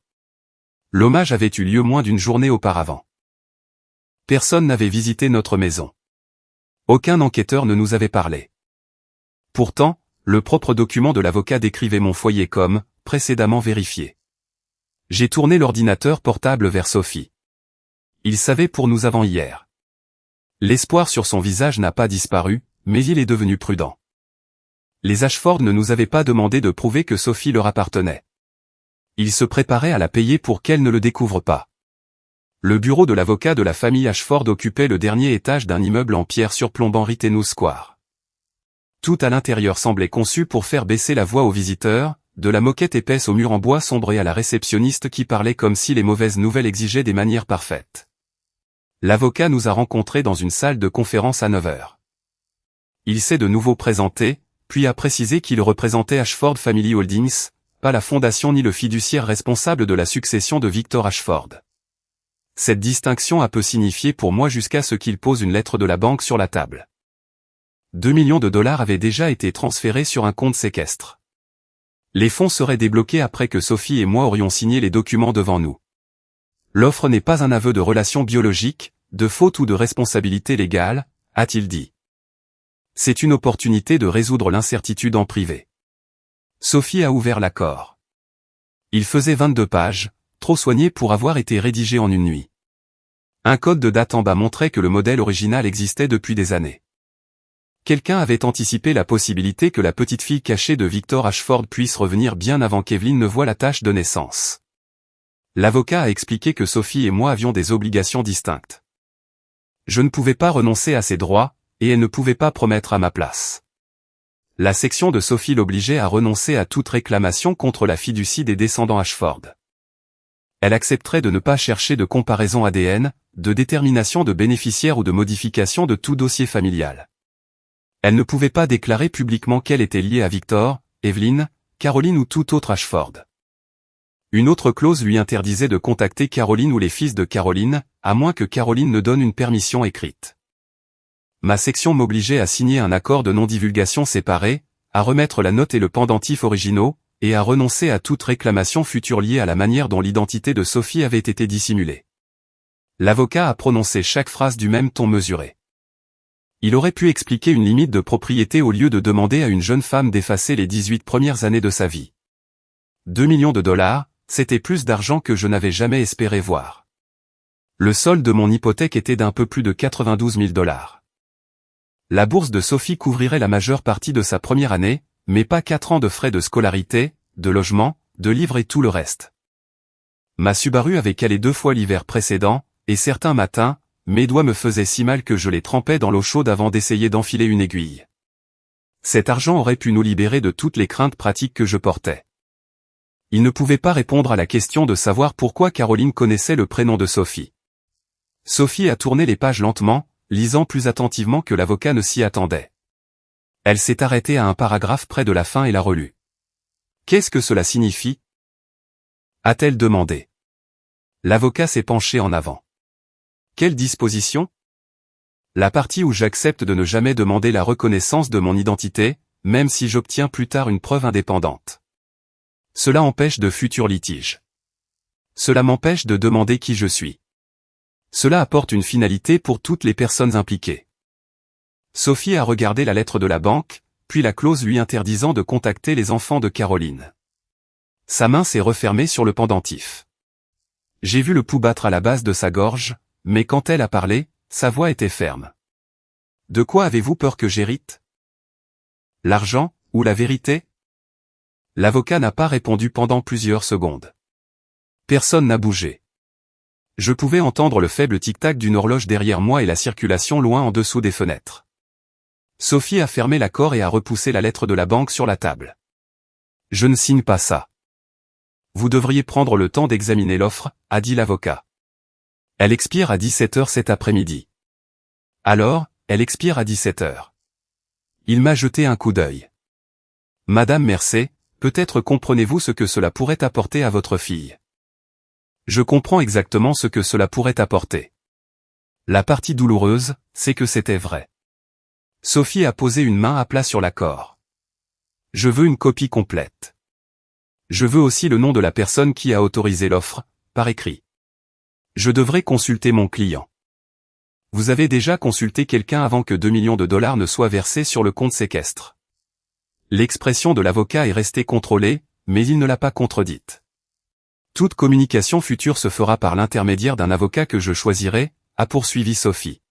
L'hommage avait eu lieu moins d'une journée auparavant. Personne n'avait visité notre maison. Aucun enquêteur ne nous avait parlé. Pourtant, le propre document de l'avocat décrivait mon foyer comme « précédemment vérifié ». J'ai tourné l'ordinateur portable vers Sophie. Il savait pour nous avant hier. L'espoir sur son visage n'a pas disparu, mais il est devenu prudent. Les Ashford ne nous avaient pas demandé de prouver que Sophie leur appartenait. Ils se préparaient à la payer pour qu'elle ne le découvre pas. Le bureau de l'avocat de la famille Ashford occupait le dernier étage d'un immeuble en pierre surplombant Rittenhouse Square. Tout à l'intérieur semblait conçu pour faire baisser la voix aux visiteurs, de la moquette épaisse au mur en bois sombre et à la réceptionniste qui parlait comme si les mauvaises nouvelles exigeaient des manières parfaites. L'avocat nous a rencontrés dans une salle de conférence à 9h. Il s'est de nouveau présenté, puis a précisé qu'il représentait Ashford Family Holdings, pas la fondation ni le fiduciaire responsable de la succession de Victor Ashford. Cette distinction a peu signifié pour moi jusqu'à ce qu'il pose une lettre de la banque sur la table. 2 millions de dollars avaient déjà été transférés sur un compte séquestre. Les fonds seraient débloqués après que Sophie et moi aurions signé les documents devant nous. L'offre n'est pas un aveu de relation biologique, de faute ou de responsabilité légale, a-t-il dit. C'est une opportunité de résoudre l'incertitude en privé. Sophie a ouvert l'accord. Il faisait 22 pages, trop soigné pour avoir été rédigé en une nuit. Un code de date en bas montrait que le modèle original existait depuis des années. Quelqu'un avait anticipé la possibilité que la petite fille cachée de Victor Ashford puisse revenir bien avant qu'Evelyn ne voie la tache de naissance. L'avocat a expliqué que Sophie et moi avions des obligations distinctes. Je ne pouvais pas renoncer à ses droits, et elle ne pouvait pas promettre à ma place. La section de Sophie l'obligeait à renoncer à toute réclamation contre la fiducie des descendants Ashford. Elle accepterait de ne pas chercher de comparaison ADN, de détermination de bénéficiaire ou de modification de tout dossier familial. Elle ne pouvait pas déclarer publiquement qu'elle était liée à Victor, Evelyn, Caroline ou tout autre Ashford. Une autre clause lui interdisait de contacter Caroline ou les fils de Caroline, à moins que Caroline ne donne une permission écrite. Ma section m'obligeait à signer un accord de non-divulgation séparé, à remettre la note et le pendentif originaux, et à renoncer à toute réclamation future liée à la manière dont l'identité de Sophie avait été dissimulée. L'avocat a prononcé chaque phrase du même ton mesuré. Il aurait pu expliquer une limite de propriété au lieu de demander à une jeune femme d'effacer les 18 premières années de sa vie. 2 millions de dollars, c'était plus d'argent que je n'avais jamais espéré voir. Le solde de mon hypothèque était d'un peu plus de 92 000 dollars. La bourse de Sophie couvrirait la majeure partie de sa première année, mais pas 4 ans de frais de scolarité, de logement, de livres et tout le reste. Ma Subaru avait calé 2 fois l'hiver précédent, et certains matins, mes doigts me faisaient si mal que je les trempais dans l'eau chaude avant d'essayer d'enfiler une aiguille. Cet argent aurait pu nous libérer de toutes les craintes pratiques que je portais. Il ne pouvait pas répondre à la question de savoir pourquoi Caroline connaissait le prénom de Sophie. Sophie a tourné les pages lentement, lisant plus attentivement que l'avocat ne s'y attendait. Elle s'est arrêtée à un paragraphe près de la fin et l'a relu. « Qu'est-ce que cela signifie » a-t-elle demandé. L'avocat s'est penché en avant. « Quelle disposition » La partie où j'accepte de ne jamais demander la reconnaissance de mon identité, même si j'obtiens plus tard une preuve indépendante. Cela empêche de futurs litiges. Cela m'empêche de demander qui je suis. Cela apporte une finalité pour toutes les personnes impliquées. Sophie a regardé la lettre de la banque, puis la clause lui interdisant de contacter les enfants de Caroline. Sa main s'est refermée sur le pendentif. J'ai vu le pouls battre à la base de sa gorge, mais quand elle a parlé, sa voix était ferme. « De quoi avez-vous peur que j'hérite ? L'argent, ou la vérité ?» L'avocat n'a pas répondu pendant plusieurs secondes. Personne n'a bougé. Je pouvais entendre le faible tic-tac d'une horloge derrière moi et la circulation loin en dessous des fenêtres. Sophie a fermé l'accord et a repoussé la lettre de la banque sur la table. « Je ne signe pas ça. »« Vous devriez prendre le temps d'examiner l'offre, » a dit l'avocat. « Elle expire à 17h cet après-midi. »« Alors, elle expire à 17h. » Il m'a jeté un coup d'œil. « Madame Mercé, peut-être comprenez-vous ce que cela pourrait apporter à votre fille. » Je comprends exactement ce que cela pourrait apporter. La partie douloureuse, c'est que c'était vrai. Sophie a posé une main à plat sur l'accord. Je veux une copie complète. Je veux aussi le nom de la personne qui a autorisé l'offre, par écrit. Je devrais consulter mon client. Vous avez déjà consulté quelqu'un avant que 2 millions de dollars ne soient versés sur le compte séquestre. L'expression de l'avocat est restée contrôlée, mais il ne l'a pas contredite. Toute communication future se fera par l'intermédiaire d'un avocat que je choisirai, a poursuivi Sophie.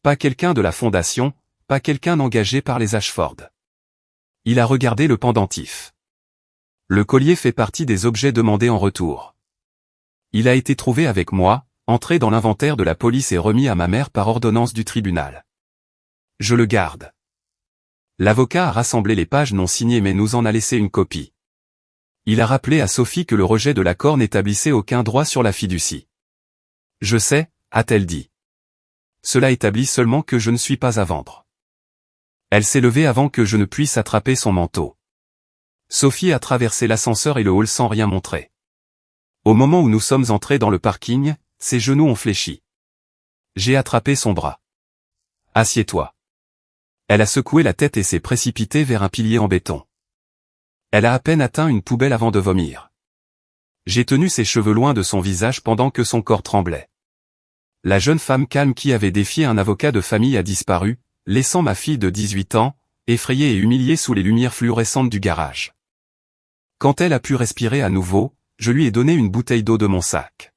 Pas quelqu'un de la fondation, pas quelqu'un engagé par les Ashford. Il a regardé le pendentif. Le collier fait partie des objets demandés en retour. Il a été trouvé avec moi, entré dans l'inventaire de la police et remis à ma mère par ordonnance du tribunal. Je le garde. L'avocat a rassemblé les pages non signées mais nous en a laissé une copie. Il a rappelé à Sophie que le rejet de l'accord n'établissait aucun droit sur la fiducie. Je sais, a-t-elle dit. Cela établit seulement que je ne suis pas à vendre. Elle s'est levée avant que je ne puisse attraper son manteau. Sophie a traversé l'ascenseur et le hall sans rien montrer. Au moment où nous sommes entrés dans le parking, ses genoux ont fléchi. J'ai attrapé son bras. Assieds-toi. Elle a secoué la tête et s'est précipitée vers un pilier en béton. Elle a à peine atteint une poubelle avant de vomir. J'ai tenu ses cheveux loin de son visage pendant que son corps tremblait. La jeune femme calme qui avait défié un avocat de famille a disparu, laissant ma fille de 18 ans, effrayée et humiliée sous les lumières fluorescentes du garage. Quand elle a pu respirer à nouveau, je lui ai donné une bouteille d'eau de mon sac.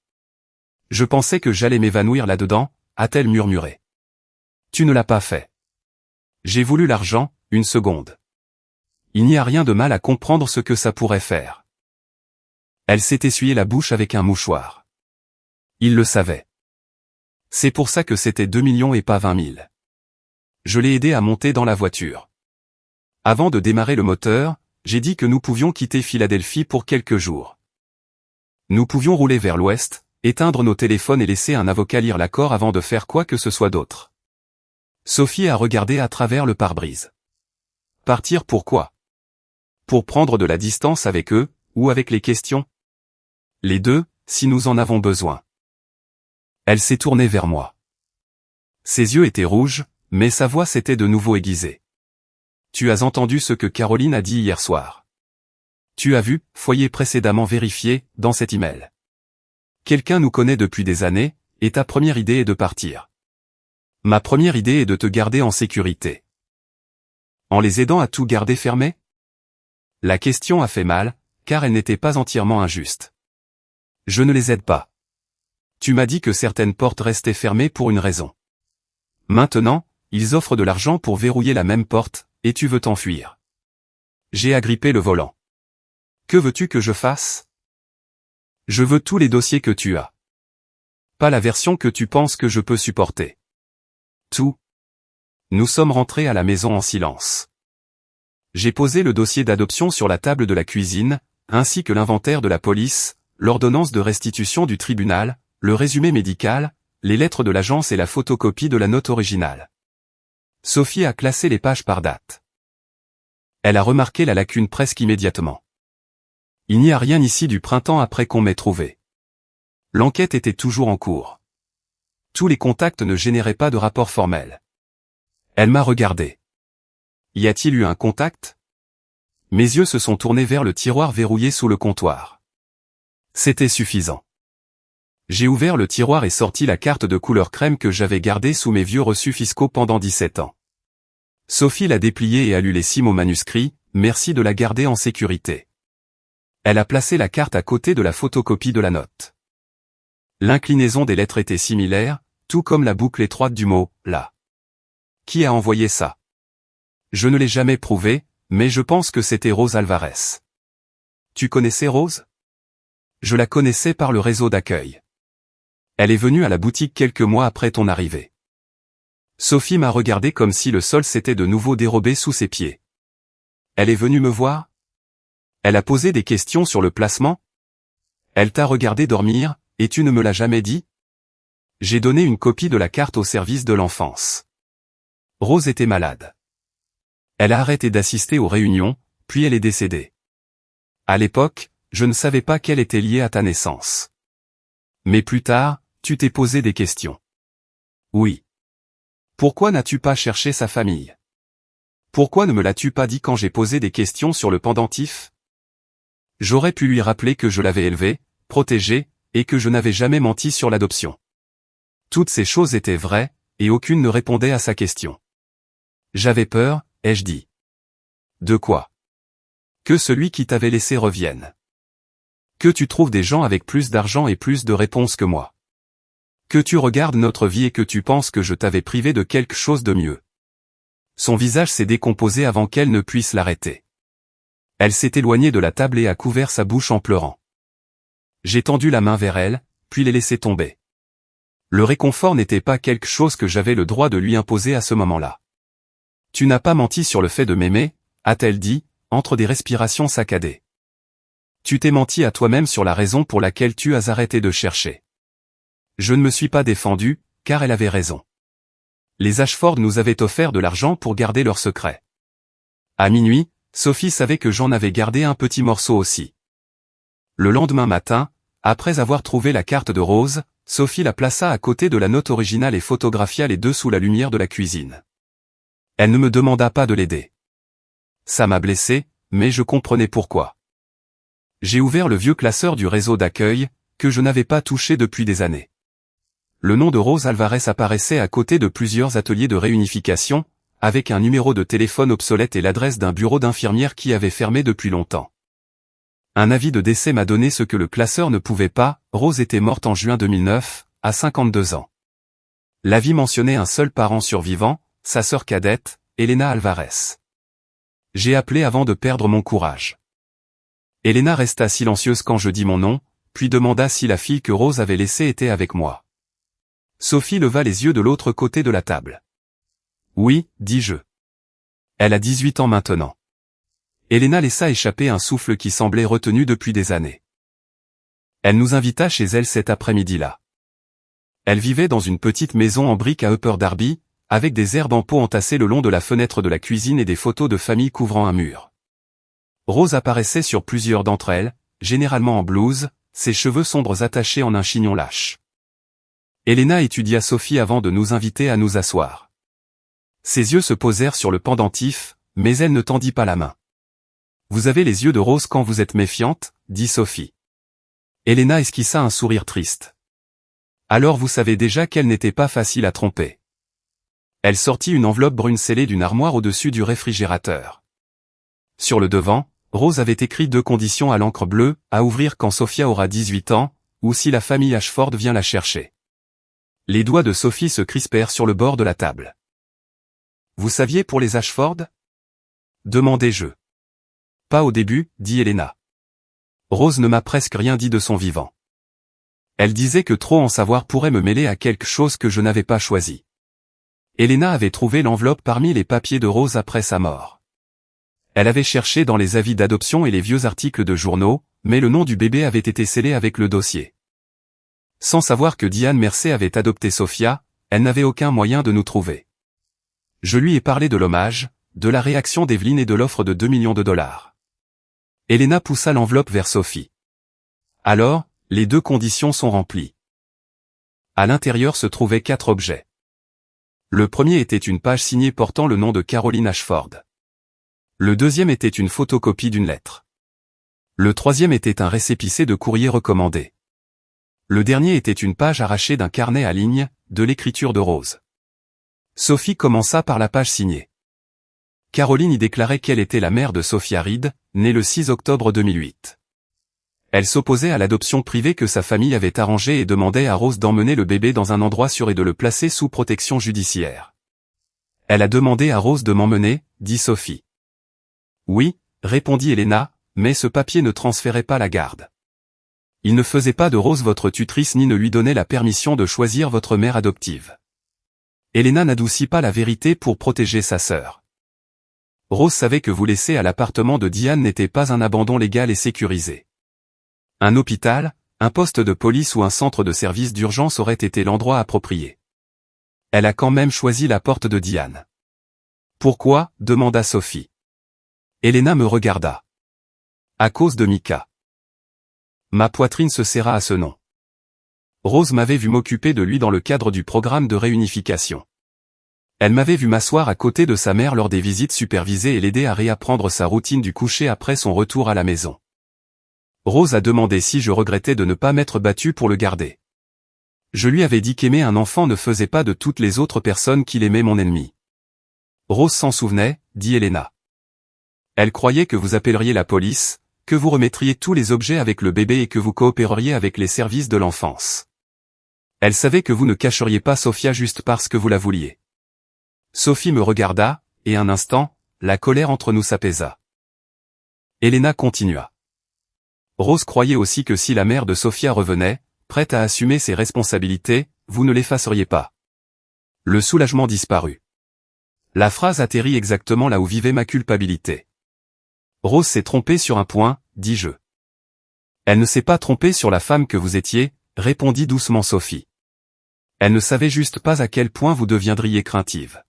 Je pensais que j'allais m'évanouir là-dedans, a-t-elle murmuré. Tu ne l'as pas fait. J'ai voulu l'argent, une seconde. Il n'y a rien de mal à comprendre ce que ça pourrait faire. Elle s'est essuyée la bouche avec un mouchoir. Il le savait. C'est pour ça que c'était 2 millions et pas 20 000. Je l'ai aidé à monter dans la voiture. Avant de démarrer le moteur, j'ai dit que nous pouvions quitter Philadelphie pour quelques jours. Nous pouvions rouler vers l'ouest, éteindre nos téléphones et laisser un avocat lire l'accord avant de faire quoi que ce soit d'autre. Sophie a regardé à travers le pare-brise. Partir pourquoi? Pour prendre de la distance avec eux, ou avec les questions? Les deux, si nous en avons besoin. Elle s'est tournée vers moi. Ses yeux étaient rouges, mais sa voix s'était de nouveau aiguisée. Tu as entendu ce que Caroline a dit hier soir. Tu as vu, foyer précédemment vérifié, dans cet email. Quelqu'un nous connaît depuis des années, et ta première idée est de partir. Ma première idée est de te garder en sécurité. En les aidant à tout garder fermé? La question a fait mal, car elle n'était pas entièrement injuste. Je ne les aide pas. Tu m'as dit que certaines portes restaient fermées pour une raison. Maintenant, ils offrent de l'argent pour verrouiller la même porte, et tu veux t'enfuir. J'ai agrippé le volant. Que veux-tu que je fasse? Je veux tous les dossiers que tu as. Pas la version que tu penses que je peux supporter. Tout. Nous sommes rentrés à la maison en silence. J'ai posé le dossier d'adoption sur la table de la cuisine, ainsi que l'inventaire de la police, l'ordonnance de restitution du tribunal, le résumé médical, les lettres de l'agence et la photocopie de la note originale. Sophie a classé les pages par date. Elle a remarqué la lacune presque immédiatement. Il n'y a rien ici du printemps après qu'on m'ait trouvé. L'enquête était toujours en cours. Tous les contacts ne généraient pas de rapport formel. Elle m'a regardé. Y a-t-il eu un contact? Mes yeux se sont tournés vers le tiroir verrouillé sous le comptoir. C'était suffisant. J'ai ouvert le tiroir et sorti la carte de couleur crème que j'avais gardée sous mes vieux reçus fiscaux pendant 17 ans. Sophie l'a dépliée et a lu les 6 mots manuscrits, « Merci de la garder en sécurité ». Elle a placé la carte à côté de la photocopie de la note. L'inclinaison des lettres était similaire, tout comme la boucle étroite du mot « là ». Qui a envoyé ça? Je ne l'ai jamais prouvé, mais je pense que c'était Rose Alvarez. Tu connaissais Rose? Je la connaissais par le réseau d'accueil. Elle est venue à la boutique quelques mois après ton arrivée. Sophie m'a regardé comme si le sol s'était de nouveau dérobé sous ses pieds. Elle est venue me voir? Elle a posé des questions sur le placement? Elle t'a regardé dormir, et tu ne me l'as jamais dit? J'ai donné une copie de la carte au service de l'enfance. Rose était malade. Elle a arrêté d'assister aux réunions, puis elle est décédée. À l'époque, je ne savais pas qu'elle était liée à ta naissance. Mais plus tard, tu t'es posé des questions. Oui. Pourquoi n'as-tu pas cherché sa famille? Pourquoi ne me l'as-tu pas dit quand j'ai posé des questions sur le pendentif? J'aurais pu lui rappeler que je l'avais élevé, protégé, et que je n'avais jamais menti sur l'adoption. Toutes ces choses étaient vraies, et aucune ne répondait à sa question. J'avais peur, ai-je dit. De quoi? Que celui qui t'avait laissé revienne. Que tu trouves des gens avec plus d'argent et plus de réponses que moi. Que tu regardes notre vie et que tu penses que je t'avais privé de quelque chose de mieux. Son visage s'est décomposé avant qu'elle ne puisse l'arrêter. Elle s'est éloignée de la table et a couvert sa bouche en pleurant. J'ai tendu la main vers elle, puis l'ai laissée tomber. Le réconfort n'était pas quelque chose que j'avais le droit de lui imposer à ce moment-là. Tu n'as pas menti sur le fait de m'aimer, a-t-elle dit, entre des respirations saccadées. Tu t'es menti à toi-même sur la raison pour laquelle tu as arrêté de chercher. Je ne me suis pas défendu, car elle avait raison. Les Ashford nous avaient offert de l'argent pour garder leur secret. À minuit, Sophie savait que j'en avais gardé un petit morceau aussi. Le lendemain matin, après avoir trouvé la carte de Rose, Sophie la plaça à côté de la note originale et photographia les deux sous la lumière de la cuisine. Elle ne me demanda pas de l'aider. Ça m'a blessé, mais je comprenais pourquoi. J'ai ouvert le vieux classeur du réseau d'accueil, que je n'avais pas touché depuis des années. Le nom de Rose Alvarez apparaissait à côté de plusieurs ateliers de réunification, avec un numéro de téléphone obsolète et l'adresse d'un bureau d'infirmière qui avait fermé depuis longtemps. Un avis de décès m'a donné ce que le classeur ne pouvait pas, Rose était morte en juin 2009, à 52 ans. L'avis mentionnait un seul parent survivant, sa sœur cadette, Elena Alvarez. J'ai appelé avant de perdre mon courage. Elena resta silencieuse quand je dis mon nom, puis demanda si la fille que Rose avait laissée était avec moi. Sophie leva les yeux de l'autre côté de la table. Oui, dis-je. Elle a 18 ans maintenant. Elena laissa échapper un souffle qui semblait retenu depuis des années. Elle nous invita chez elle cet après-midi-là. Elle vivait dans une petite maison en briques à Upper Darby, avec des herbes en pot entassées le long de la fenêtre de la cuisine et des photos de famille couvrant un mur. Rose apparaissait sur plusieurs d'entre elles, généralement en blouse, ses cheveux sombres attachés en un chignon lâche. Elena étudia Sophie avant de nous inviter à nous asseoir. Ses yeux se posèrent sur le pendentif, mais elle ne tendit pas la main. « Vous avez les yeux de Rose quand vous êtes méfiante » dit Sophie. Elena esquissa un sourire triste. « Alors vous savez déjà qu'elle n'était pas facile à tromper. Elle sortit une enveloppe brune scellée d'une armoire au-dessus du réfrigérateur. Sur le devant, Rose avait écrit 2 conditions à l'encre bleue, à ouvrir quand Sophia aura 18 ans, ou si la famille Ashford vient la chercher. Les doigts de Sophie se crispèrent sur le bord de la table. Vous saviez pour les Ashford? Demandai-je. Pas au début, dit Helena. Rose ne m'a presque rien dit de son vivant. Elle disait que trop en savoir pourrait me mêler à quelque chose que je n'avais pas choisi. Helena avait trouvé l'enveloppe parmi les papiers de Rose après sa mort. Elle avait cherché dans les avis d'adoption et les vieux articles de journaux, mais le nom du bébé avait été scellé avec le dossier. Sans savoir que Diane Mersey avait adopté Sophia, elle n'avait aucun moyen de nous trouver. Je lui ai parlé de l'hommage, de la réaction d'Evelyn et de l'offre de 2 millions de dollars. Helena poussa l'enveloppe vers Sophie. Alors, les 2 conditions sont remplies. À l'intérieur se trouvaient 4 objets. Le premier était une page signée portant le nom de Caroline Ashford. Le deuxième était une photocopie d'une lettre. Le troisième était un récépissé de courrier recommandé. Le dernier était une page arrachée d'un carnet à lignes, de l'écriture de Rose. Sophie commença par la page signée. Caroline y déclarait qu'elle était la mère de Sophia Reed, née le 6 octobre 2008. Elle s'opposait à l'adoption privée que sa famille avait arrangée et demandait à Rose d'emmener le bébé dans un endroit sûr et de le placer sous protection judiciaire. Elle a demandé à Rose de m'emmener, dit Sophie. Oui, répondit Helena, mais ce papier ne transférait pas la garde. Il ne faisait pas de Rose votre tutrice ni ne lui donnait la permission de choisir votre mère adoptive. Helena n'adoucit pas la vérité pour protéger sa sœur. Rose savait que vous laisser à l'appartement de Diane n'était pas un abandon légal et sécurisé. Un hôpital, un poste de police ou un centre de service d'urgence aurait été l'endroit approprié. Elle a quand même choisi la porte de Diane. Pourquoi? Demanda Sophie. Helena me regarda. À cause de Mika. Ma poitrine se serra à ce nom. Rose m'avait vu m'occuper de lui dans le cadre du programme de réunification. Elle m'avait vu m'asseoir à côté de sa mère lors des visites supervisées et l'aider à réapprendre sa routine du coucher après son retour à la maison. Rose a demandé si je regrettais de ne pas m'être battu pour le garder. Je lui avais dit qu'aimer un enfant ne faisait pas de toutes les autres personnes qu'il aimait mon ennemi. Rose s'en souvenait, dit Helena. Elle croyait que vous appelleriez la police, que vous remettriez tous les objets avec le bébé et que vous coopéreriez avec les services de l'enfance. Elle savait que vous ne cacheriez pas Sophia juste parce que vous la vouliez. Sophie me regarda, et un instant, la colère entre nous s'apaisa. Helena continua. Rose croyait aussi que si la mère de Sophia revenait, prête à assumer ses responsabilités, vous ne l'effaceriez pas. Le soulagement disparut. La phrase atterrit exactement là où vivait ma culpabilité. Rose s'est trompée sur un point, dis-je. Elle ne s'est pas trompée sur la femme que vous étiez, répondit doucement Sophie. Elle ne savait juste pas à quel point vous deviendriez craintive.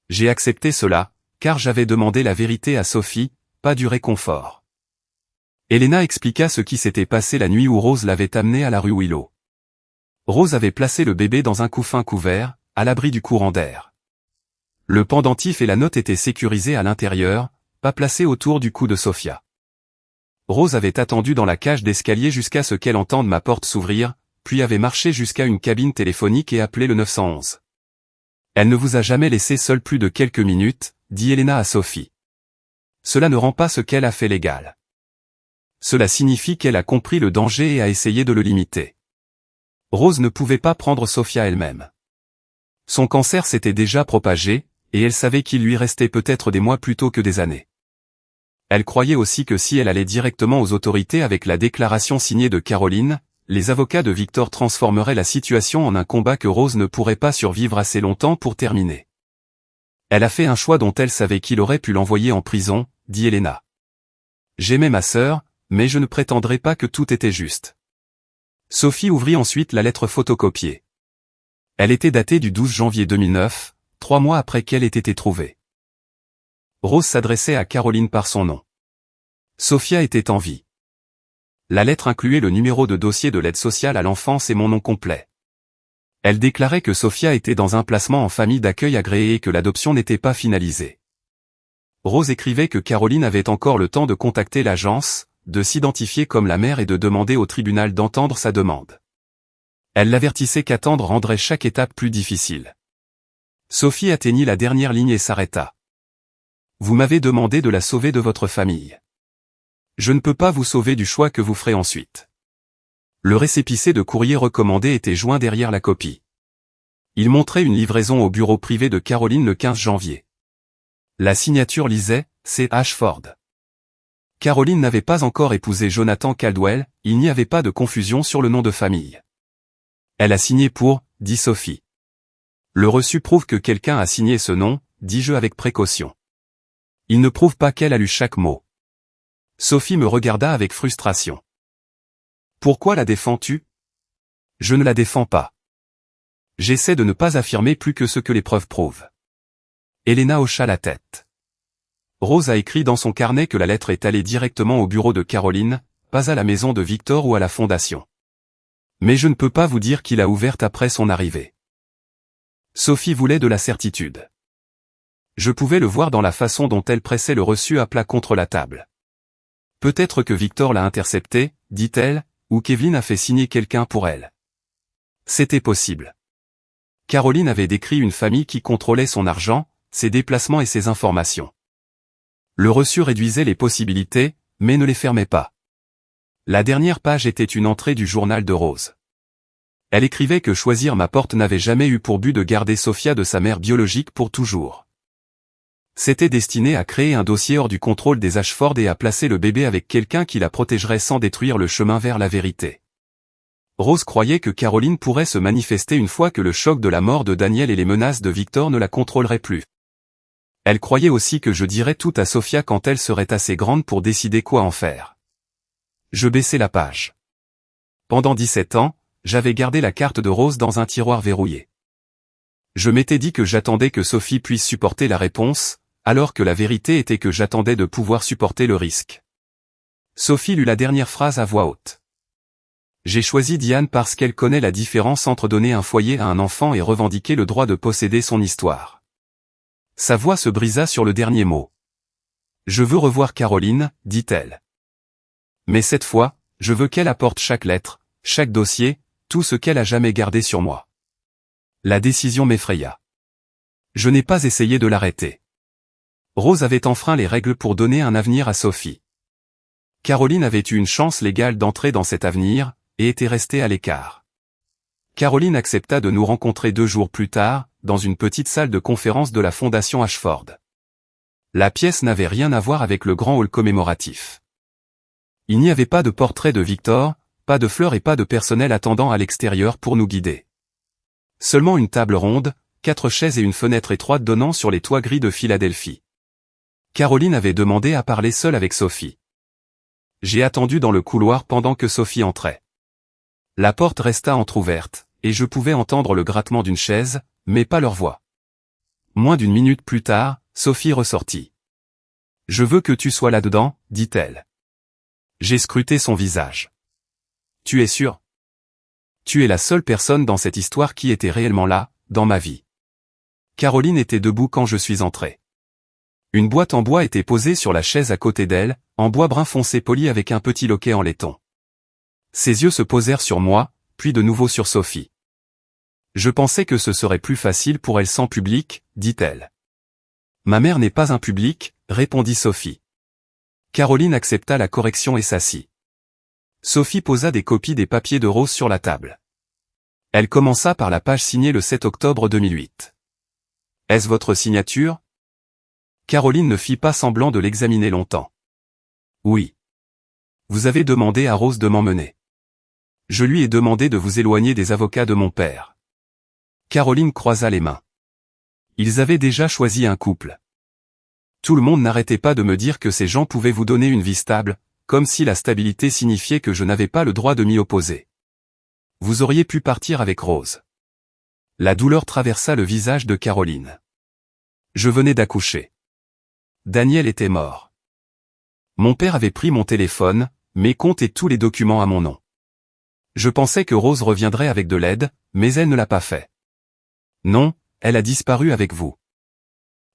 J'ai accepté cela, car j'avais demandé la vérité à Sophie, pas du réconfort. Helena expliqua ce qui s'était passé la nuit où Rose l'avait amenée à la rue Willow. Rose avait placé le bébé dans un couffin couvert, à l'abri du courant d'air. Le pendentif et la note étaient sécurisés à l'intérieur, pas placés autour du cou de Sophia. Rose avait attendu dans la cage d'escalier jusqu'à ce qu'elle entende ma porte s'ouvrir, puis avait marché jusqu'à une cabine téléphonique et appelé le 911. Elle ne vous a jamais laissé seule plus de quelques minutes, dit Helena à Sophie. Cela ne rend pas ce qu'elle a fait légal. Cela signifie qu'elle a compris le danger et a essayé de le limiter. Rose ne pouvait pas prendre Sophia elle-même. Son cancer s'était déjà propagé, et elle savait qu'il lui restait peut-être des mois plutôt que des années. Elle croyait aussi que si elle allait directement aux autorités avec la déclaration signée de Caroline, les avocats de Victor transformeraient la situation en un combat que Rose ne pourrait pas survivre assez longtemps pour terminer. Elle a fait un choix dont elle savait qu'il aurait pu l'envoyer en prison, dit Helena. J'aimais ma sœur, mais je ne prétendrai pas que tout était juste. Sophie ouvrit ensuite la lettre photocopiée. Elle était datée du 12 janvier 2009, 3 mois après qu'elle ait été trouvée. Rose s'adressait à Caroline par son nom. Sophia était en vie. La lettre incluait le numéro de dossier de l'aide sociale à l'enfance et mon nom complet. Elle déclarait que Sophia était dans un placement en famille d'accueil agréé et que l'adoption n'était pas finalisée. Rose écrivait que Caroline avait encore le temps de contacter l'agence, de s'identifier comme la mère et de demander au tribunal d'entendre sa demande. Elle l'avertissait qu'attendre rendrait chaque étape plus difficile. Sophie atteignit la dernière ligne et s'arrêta. Vous m'avez demandé de la sauver de votre famille. Je ne peux pas vous sauver du choix que vous ferez ensuite. Le récépissé de courrier recommandé était joint derrière la copie. Il montrait une livraison au bureau privé de Caroline le 15 janvier. La signature lisait « C. Ashford ». Caroline n'avait pas encore épousé Jonathan Caldwell, il n'y avait pas de confusion sur le nom de famille. Elle a signé pour, dit Sophie. Le reçu prouve que quelqu'un a signé ce nom, dis-je avec précaution. Il ne prouve pas qu'elle a lu chaque mot. Sophie me regarda avec frustration. Pourquoi la défends-tu? Je ne la défends pas. J'essaie de ne pas affirmer plus que ce que les preuves prouvent. Helena hocha la tête. Rose a écrit dans son carnet que la lettre est allée directement au bureau de Caroline, pas à la maison de Victor ou à la fondation. Mais je ne peux pas vous dire qui l'a ouverte après son arrivée. Sophie voulait de la certitude. Je pouvais le voir dans la façon dont elle pressait le reçu à plat contre la table. Peut-être que Victor l'a intercepté, dit-elle, ou Kevin a fait signer quelqu'un pour elle. C'était possible. Caroline avait décrit une famille qui contrôlait son argent, ses déplacements et ses informations. Le reçu réduisait les possibilités, mais ne les fermait pas. La dernière page était une entrée du journal de Rose. Elle écrivait que choisir ma porte n'avait jamais eu pour but de garder Sophia de sa mère biologique pour toujours. C'était destiné à créer un dossier hors du contrôle des Ashford et à placer le bébé avec quelqu'un qui la protégerait sans détruire le chemin vers la vérité. Rose croyait que Caroline pourrait se manifester une fois que le choc de la mort de Daniel et les menaces de Victor ne la contrôleraient plus. Elle croyait aussi que je dirais tout à Sophia quand elle serait assez grande pour décider quoi en faire. Je baissai la page. Pendant 17 ans, j'avais gardé la carte de Rose dans un tiroir verrouillé. Je m'étais dit que j'attendais que Sophie puisse supporter la réponse, alors que la vérité était que j'attendais de pouvoir supporter le risque. Sophie lut la dernière phrase à voix haute. J'ai choisi Diane parce qu'elle connaît la différence entre donner un foyer à un enfant et revendiquer le droit de posséder son histoire. Sa voix se brisa sur le dernier mot. Je veux revoir Caroline, dit-elle. Mais cette fois, je veux qu'elle apporte chaque lettre, chaque dossier, tout ce qu'elle a jamais gardé sur moi. La décision m'effraya. Je n'ai pas essayé de l'arrêter. Rose avait enfreint les règles pour donner un avenir à Sophie. Caroline avait eu une chance légale d'entrer dans cet avenir, et était restée à l'écart. Caroline accepta de nous rencontrer 2 jours plus tard, dans une petite salle de conférence de la fondation Ashford. La pièce n'avait rien à voir avec le grand hall commémoratif. Il n'y avait pas de portrait de Victor, pas de fleurs et pas de personnel attendant à l'extérieur pour nous guider. Seulement une table ronde, 4 chaises et une fenêtre étroite donnant sur les toits gris de Philadelphie. Caroline avait demandé à parler seule avec Sophie. J'ai attendu dans le couloir pendant que Sophie entrait. La porte resta entr'ouverte, et je pouvais entendre le grattement d'une chaise, mais pas leur voix. Moins d'1 minute plus tard, Sophie ressortit. « Je veux que tu sois là-dedans, dit-elle. » J'ai scruté son visage. « Tu es sûr? Tu es la seule personne dans cette histoire qui était réellement là, dans ma vie. » Caroline était debout quand je suis entré. Une boîte en bois était posée sur la chaise à côté d'elle, en bois brun foncé poli avec un petit loquet en laiton. Ses yeux se posèrent sur moi, puis de nouveau sur Sophie. Je pensais que ce serait plus facile pour elle sans public, dit-elle. Ma mère n'est pas un public, répondit Sophie. Caroline accepta la correction et s'assit. Sophie posa des copies des papiers de Rose sur la table. Elle commença par la page signée le 7 octobre 2008. Est-ce votre signature? Caroline ne fit pas semblant de l'examiner longtemps. Oui. Vous avez demandé à Rose de m'emmener. Je lui ai demandé de vous éloigner des avocats de mon père. Caroline croisa les mains. Ils avaient déjà choisi un couple. Tout le monde n'arrêtait pas de me dire que ces gens pouvaient vous donner une vie stable, comme si la stabilité signifiait que je n'avais pas le droit de m'y opposer. Vous auriez pu partir avec Rose. La douleur traversa le visage de Caroline. Je venais d'accoucher. Daniel était mort. Mon père avait pris mon téléphone, mes comptes et tous les documents à mon nom. Je pensais que Rose reviendrait avec de l'aide, mais elle ne l'a pas fait. Non, elle a disparu avec vous.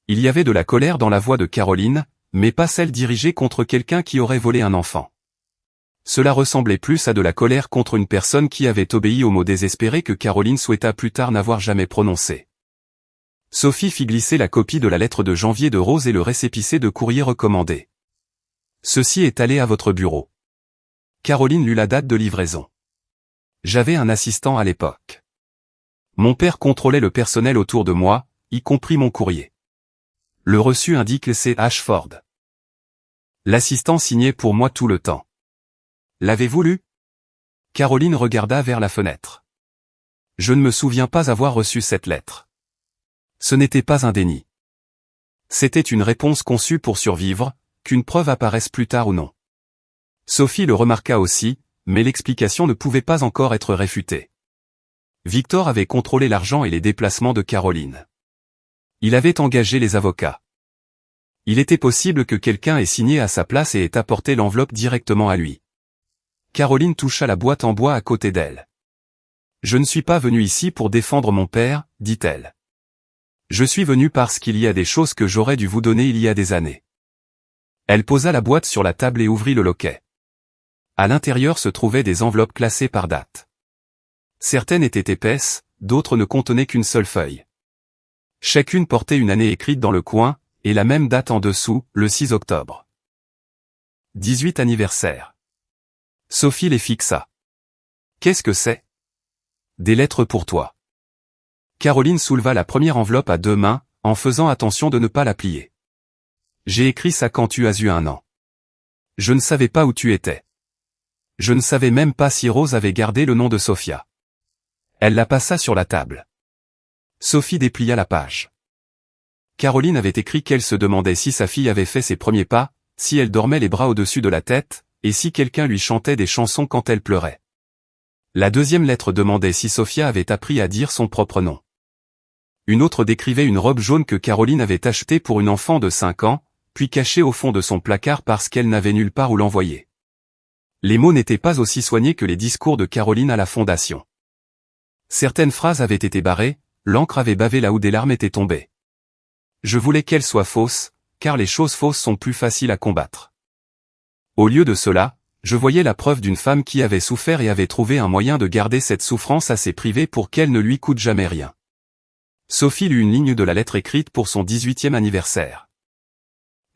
Il y avait de la colère dans la voix de Caroline, mais pas celle dirigée contre quelqu'un qui aurait volé un enfant. Cela ressemblait plus à de la colère contre une personne qui avait obéi aux mots désespérés que Caroline souhaita plus tard n'avoir jamais prononcés. Sophie fit glisser la copie de la lettre de janvier de Rose et le récépissé de courrier recommandé. Ceci est allé à votre bureau. Caroline lut la date de livraison. J'avais un assistant à l'époque. Mon père contrôlait le personnel autour de moi, y compris mon courrier. Le reçu indique C. Ashford. L'assistant signait pour moi tout le temps. L'avez-vous lu? Caroline regarda vers la fenêtre. Je ne me souviens pas avoir reçu cette lettre. Ce n'était pas un déni. C'était une réponse conçue pour survivre, qu'une preuve apparaisse plus tard ou non. Sophie le remarqua aussi, mais l'explication ne pouvait pas encore être réfutée. Victor avait contrôlé l'argent et les déplacements de Caroline. Il avait engagé les avocats. Il était possible que quelqu'un ait signé à sa place et ait apporté l'enveloppe directement à lui. Caroline toucha la boîte en bois à côté d'elle. « Je ne suis pas venue ici pour défendre mon père, dit-elle. Je suis venue parce qu'il y a des choses que j'aurais dû vous donner il y a des années. » Elle posa la boîte sur la table et ouvrit le loquet. À l'intérieur se trouvaient des enveloppes classées par date. Certaines étaient épaisses, d'autres ne contenaient qu'une seule feuille. Chacune portait une année écrite dans le coin, et la même date en dessous, le 6 octobre. 18 anniversaire. Sophie les fixa. Qu'est-ce que c'est? Des lettres pour toi. Caroline souleva la première enveloppe à deux mains, en faisant attention de ne pas la plier. J'ai écrit ça quand tu as eu 1 an. Je ne savais pas où tu étais. Je ne savais même pas si Rose avait gardé le nom de Sophia. Elle la passa sur la table. Sophie déplia la page. Caroline avait écrit qu'elle se demandait si sa fille avait fait ses premiers pas, si elle dormait les bras au-dessus de la tête, et si quelqu'un lui chantait des chansons quand elle pleurait. La deuxième lettre demandait si Sophia avait appris à dire son propre nom. Une autre décrivait une robe jaune que Caroline avait achetée pour une enfant de 5 ans, puis cachée au fond de son placard parce qu'elle n'avait nulle part où l'envoyer. Les mots n'étaient pas aussi soignés que les discours de Caroline à la fondation. Certaines phrases avaient été barrées, l'encre avait bavé là où des larmes étaient tombées. Je voulais qu'elles soient fausses, car les choses fausses sont plus faciles à combattre. Au lieu de cela, je voyais la preuve d'une femme qui avait souffert et avait trouvé un moyen de garder cette souffrance assez privée pour qu'elle ne lui coûte jamais rien. Sophie lut une ligne de la lettre écrite pour son 18e anniversaire.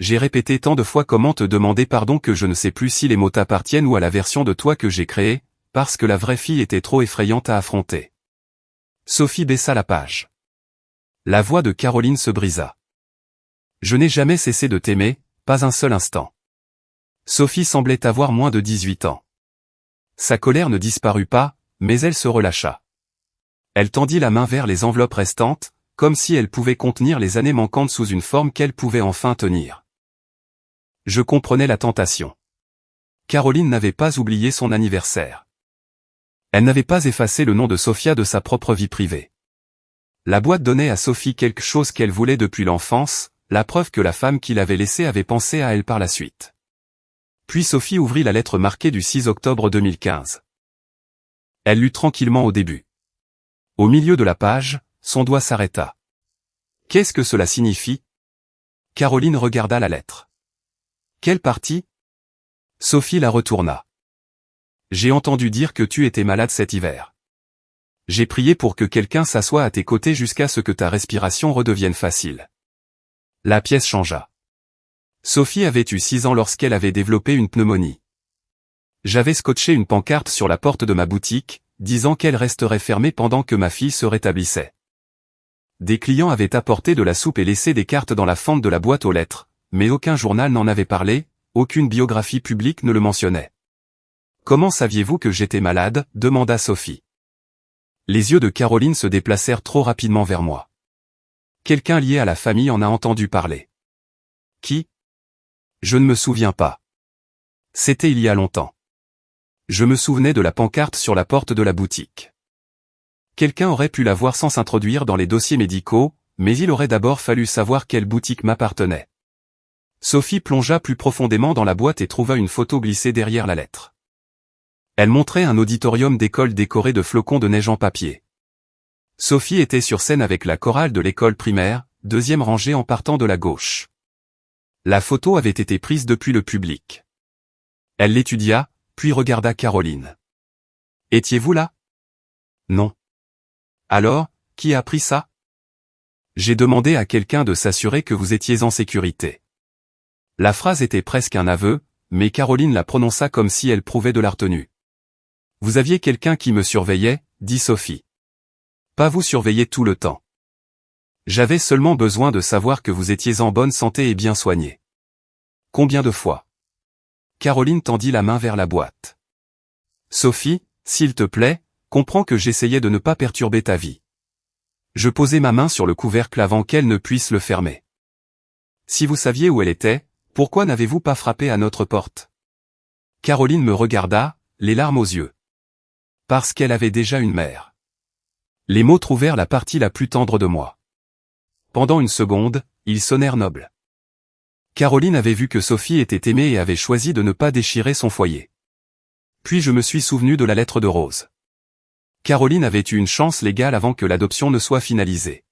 J'ai répété tant de fois comment te demander pardon que je ne sais plus si les mots t'appartiennent ou à la version de toi que j'ai créée, parce que la vraie fille était trop effrayante à affronter. Sophie baissa la page. La voix de Caroline se brisa. Je n'ai jamais cessé de t'aimer, pas un seul instant. Sophie semblait avoir moins de 18 ans. Sa colère ne disparut pas, mais elle se relâcha. Elle tendit la main vers les enveloppes restantes, comme si elle pouvait contenir les années manquantes sous une forme qu'elle pouvait enfin tenir. Je comprenais la tentation. Caroline n'avait pas oublié son anniversaire. Elle n'avait pas effacé le nom de Sophia de sa propre vie privée. La boîte donnait à Sophie quelque chose qu'elle voulait depuis l'enfance, la preuve que la femme qui l'avait laissée avait pensé à elle par la suite. Puis Sophie ouvrit la lettre marquée du 6 octobre 2015. Elle lut tranquillement au début. Au milieu de la page, son doigt s'arrêta. Qu'est-ce que cela signifie? Caroline regarda la lettre. Quelle partie? Sophie la retourna. J'ai entendu dire que tu étais malade cet hiver. J'ai prié pour que quelqu'un s'assoie à tes côtés jusqu'à ce que ta respiration redevienne facile. La pièce changea. Sophie avait eu 6 ans lorsqu'elle avait développé une pneumonie. J'avais scotché une pancarte sur la porte de ma boutique, disant qu'elle resterait fermée pendant que ma fille se rétablissait. Des clients avaient apporté de la soupe et laissé des cartes dans la fente de la boîte aux lettres, mais aucun journal n'en avait parlé, aucune biographie publique ne le mentionnait. « Comment saviez-vous que j'étais malade ?» demanda Sophie. Les yeux de Caroline se déplacèrent trop rapidement vers moi. Quelqu'un lié à la famille en a entendu parler. Qui? Je ne me souviens pas. C'était il y a longtemps. Je me souvenais de la pancarte sur la porte de la boutique. Quelqu'un aurait pu la voir sans s'introduire dans les dossiers médicaux, mais il aurait d'abord fallu savoir quelle boutique m'appartenait. Sophie plongea plus profondément dans la boîte et trouva une photo glissée derrière la lettre. Elle montrait un auditorium d'école décoré de flocons de neige en papier. Sophie était sur scène avec la chorale de l'école primaire, deuxième rangée en partant de la gauche. La photo avait été prise depuis le public. Elle l'étudia, puis regarda Caroline. Étiez-vous là? Non. Alors, qui a appris ça? J'ai demandé à quelqu'un de s'assurer que vous étiez en sécurité. La phrase était presque un aveu, mais Caroline la prononça comme si elle prouvait de la retenue. Vous aviez quelqu'un qui me surveillait, dit Sophie. Pas vous surveiller tout le temps. J'avais seulement besoin de savoir que vous étiez en bonne santé et bien soigné. Combien de fois? Caroline tendit la main vers la boîte. Sophie, s'il te plaît, comprends que j'essayais de ne pas perturber ta vie. Je posai ma main sur le couvercle avant qu'elle ne puisse le fermer. Si vous saviez où elle était, pourquoi n'avez-vous pas frappé à notre porte? Caroline me regarda, les larmes aux yeux. Parce qu'elle avait déjà une mère. Les mots trouvèrent la partie la plus tendre de moi. Pendant une seconde, ils sonnèrent nobles. Caroline avait vu que Sophie était aimée et avait choisi de ne pas déchirer son foyer. Puis je me suis souvenu de la lettre de Rose. Caroline avait eu une chance légale avant que l'adoption ne soit finalisée.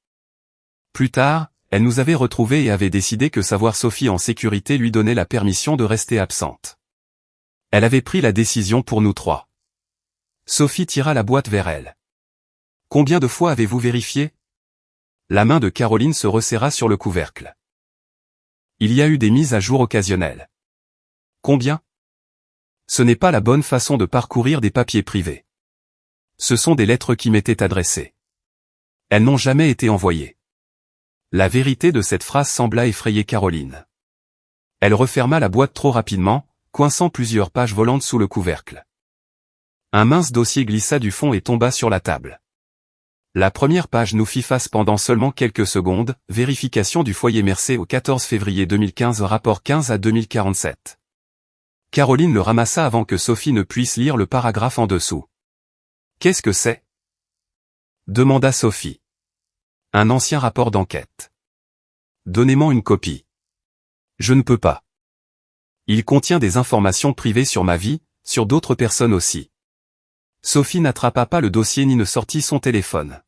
Plus tard, elle nous avait retrouvés et avait décidé que savoir Sophie en sécurité lui donnait la permission de rester absente. Elle avait pris la décision pour nous trois. Sophie tira la boîte vers elle. Combien de fois avez-vous vérifié? La main de Caroline se resserra sur le couvercle. Il y a eu des mises à jour occasionnelles. Combien? Ce n'est pas la bonne façon de parcourir des papiers privés. Ce sont des lettres qui m'étaient adressées. Elles n'ont jamais été envoyées. La vérité de cette phrase sembla effrayer Caroline. Elle referma la boîte trop rapidement, coinçant plusieurs pages volantes sous le couvercle. Un mince dossier glissa du fond et tomba sur la table. La première page nous fit face pendant seulement quelques secondes, vérification du foyer Mercé au 14 février 2015, rapport 15 à 2047. Caroline le ramassa avant que Sophie ne puisse lire le paragraphe en dessous. Qu'est-ce que c'est? Demanda Sophie. Un ancien rapport d'enquête. Donnez-moi une copie. Je ne peux pas. Il contient des informations privées sur ma vie, sur d'autres personnes aussi. Sophie n'attrapa pas le dossier ni ne sortit son téléphone.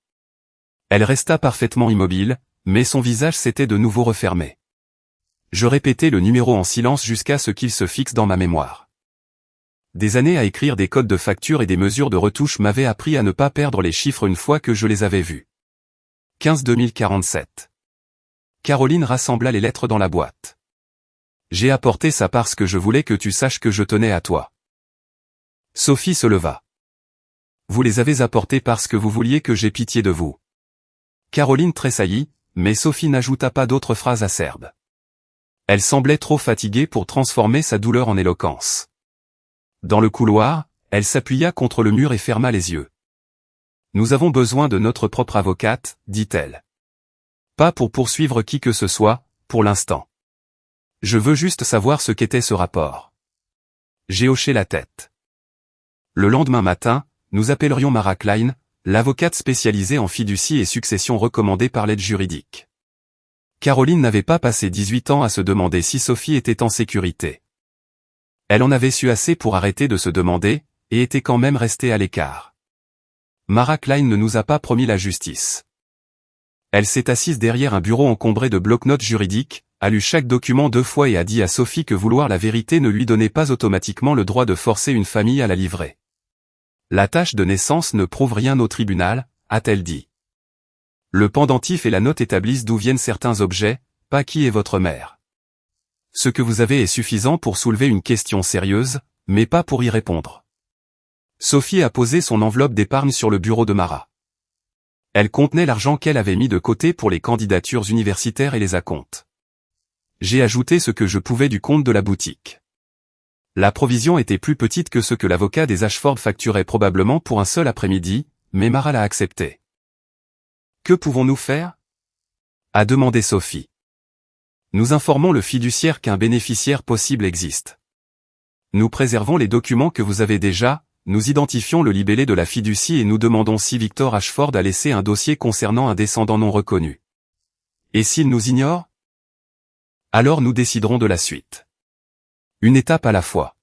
Elle resta parfaitement immobile, mais son visage s'était de nouveau refermé. Je répétai le numéro en silence jusqu'à ce qu'il se fixe dans ma mémoire. Des années à écrire des codes de facture et des mesures de retouche m'avaient appris à ne pas perdre les chiffres une fois que je les avais vus. 15-2047. Caroline rassembla les lettres dans la boîte. J'ai apporté ça parce que je voulais que tu saches que je tenais à toi. Sophie se leva. Vous les avez apportées parce que vous vouliez que j'aie pitié de vous. Caroline tressaillit, mais Sophie n'ajouta pas d'autres phrases acerbes. Elle semblait trop fatiguée pour transformer sa douleur en éloquence. Dans le couloir, elle s'appuya contre le mur et ferma les yeux. Nous avons besoin de notre propre avocate, dit-elle. Pas pour poursuivre qui que ce soit, pour l'instant. Je veux juste savoir ce qu'était ce rapport. J'ai hoché la tête. Le lendemain matin, nous appellerions Mara Klein, l'avocate spécialisée en fiducie et succession recommandée par l'aide juridique. Caroline n'avait pas passé 18 ans à se demander si Sophie était en sécurité. Elle en avait su assez pour arrêter de se demander, et était quand même restée à l'écart. Mara Klein ne nous a pas promis la justice. Elle s'est assise derrière un bureau encombré de bloc-notes juridiques, a lu chaque document 2 fois et a dit à Sophie que vouloir la vérité ne lui donnait pas automatiquement le droit de forcer une famille à la livrer. La tâche de naissance ne prouve rien au tribunal, a-t-elle dit. Le pendentif et la note établissent d'où viennent certains objets, pas qui est votre mère. Ce que vous avez est suffisant pour soulever une question sérieuse, mais pas pour y répondre. Sophie a posé son enveloppe d'épargne sur le bureau de Mara. Elle contenait l'argent qu'elle avait mis de côté pour les candidatures universitaires et les acomptes. J'ai ajouté ce que je pouvais du compte de la boutique. La provision était plus petite que ce que l'avocat des Ashford facturait probablement pour un seul après-midi, mais Mara l'a accepté. Que pouvons-nous faire? A demandé Sophie. Nous informons le fiduciaire qu'un bénéficiaire possible existe. Nous préservons les documents que vous avez déjà, nous identifions le libellé de la fiducie et nous demandons si Victor Ashford a laissé un dossier concernant un descendant non reconnu. Et s'il nous ignore? Alors nous déciderons de la suite. Une étape à la fois.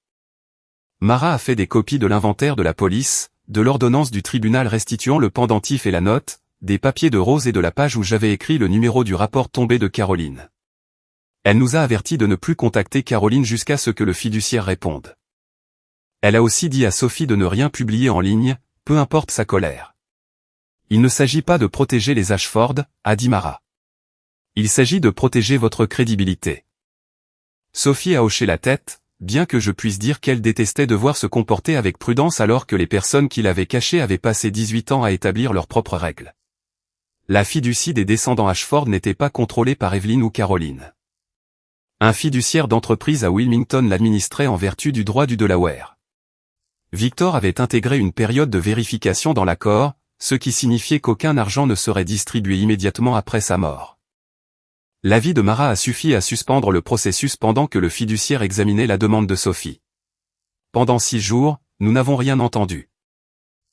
Mara a fait des copies de l'inventaire de la police, de l'ordonnance du tribunal restituant le pendentif et la note, des papiers de Rose et de la page où j'avais écrit le numéro du rapport tombé de Caroline. Elle nous a avertis de ne plus contacter Caroline jusqu'à ce que le fiduciaire réponde. Elle a aussi dit à Sophie de ne rien publier en ligne, peu importe sa colère. Il ne s'agit pas de protéger les Ashford, a dit Mara. Il s'agit de protéger votre crédibilité. Sophie a hoché la tête, bien que je puisse dire qu'elle détestait devoir se comporter avec prudence alors que les personnes qui l'avaient cachée avaient passé 18 ans à établir leurs propres règles. La fiducie des descendants Ashford n'était pas contrôlée par Evelyn ou Caroline. Un fiduciaire d'entreprise à Wilmington l'administrait en vertu du droit du Delaware. Victor avait intégré une période de vérification dans l'accord, ce qui signifiait qu'aucun argent ne serait distribué immédiatement après sa mort. L'avis de Mara a suffi à suspendre le processus pendant que le fiduciaire examinait la demande de Sophie. Pendant 6 jours, nous n'avons rien entendu.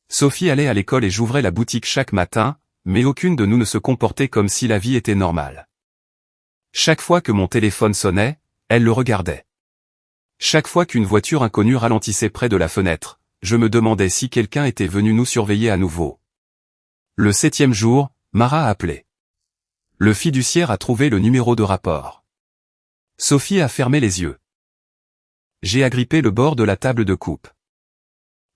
Sophie allait à l'école et j'ouvrais la boutique chaque matin, mais aucune de nous ne se comportait comme si la vie était normale. Chaque fois que mon téléphone sonnait, elle le regardait. Chaque fois qu'une voiture inconnue ralentissait près de la fenêtre, je me demandais si quelqu'un était venu nous surveiller à nouveau. Le 7e jour, Mara a appelé. Le fiduciaire a trouvé le numéro de rapport. Sophie a fermé les yeux. J'ai agrippé le bord de la table de coupe.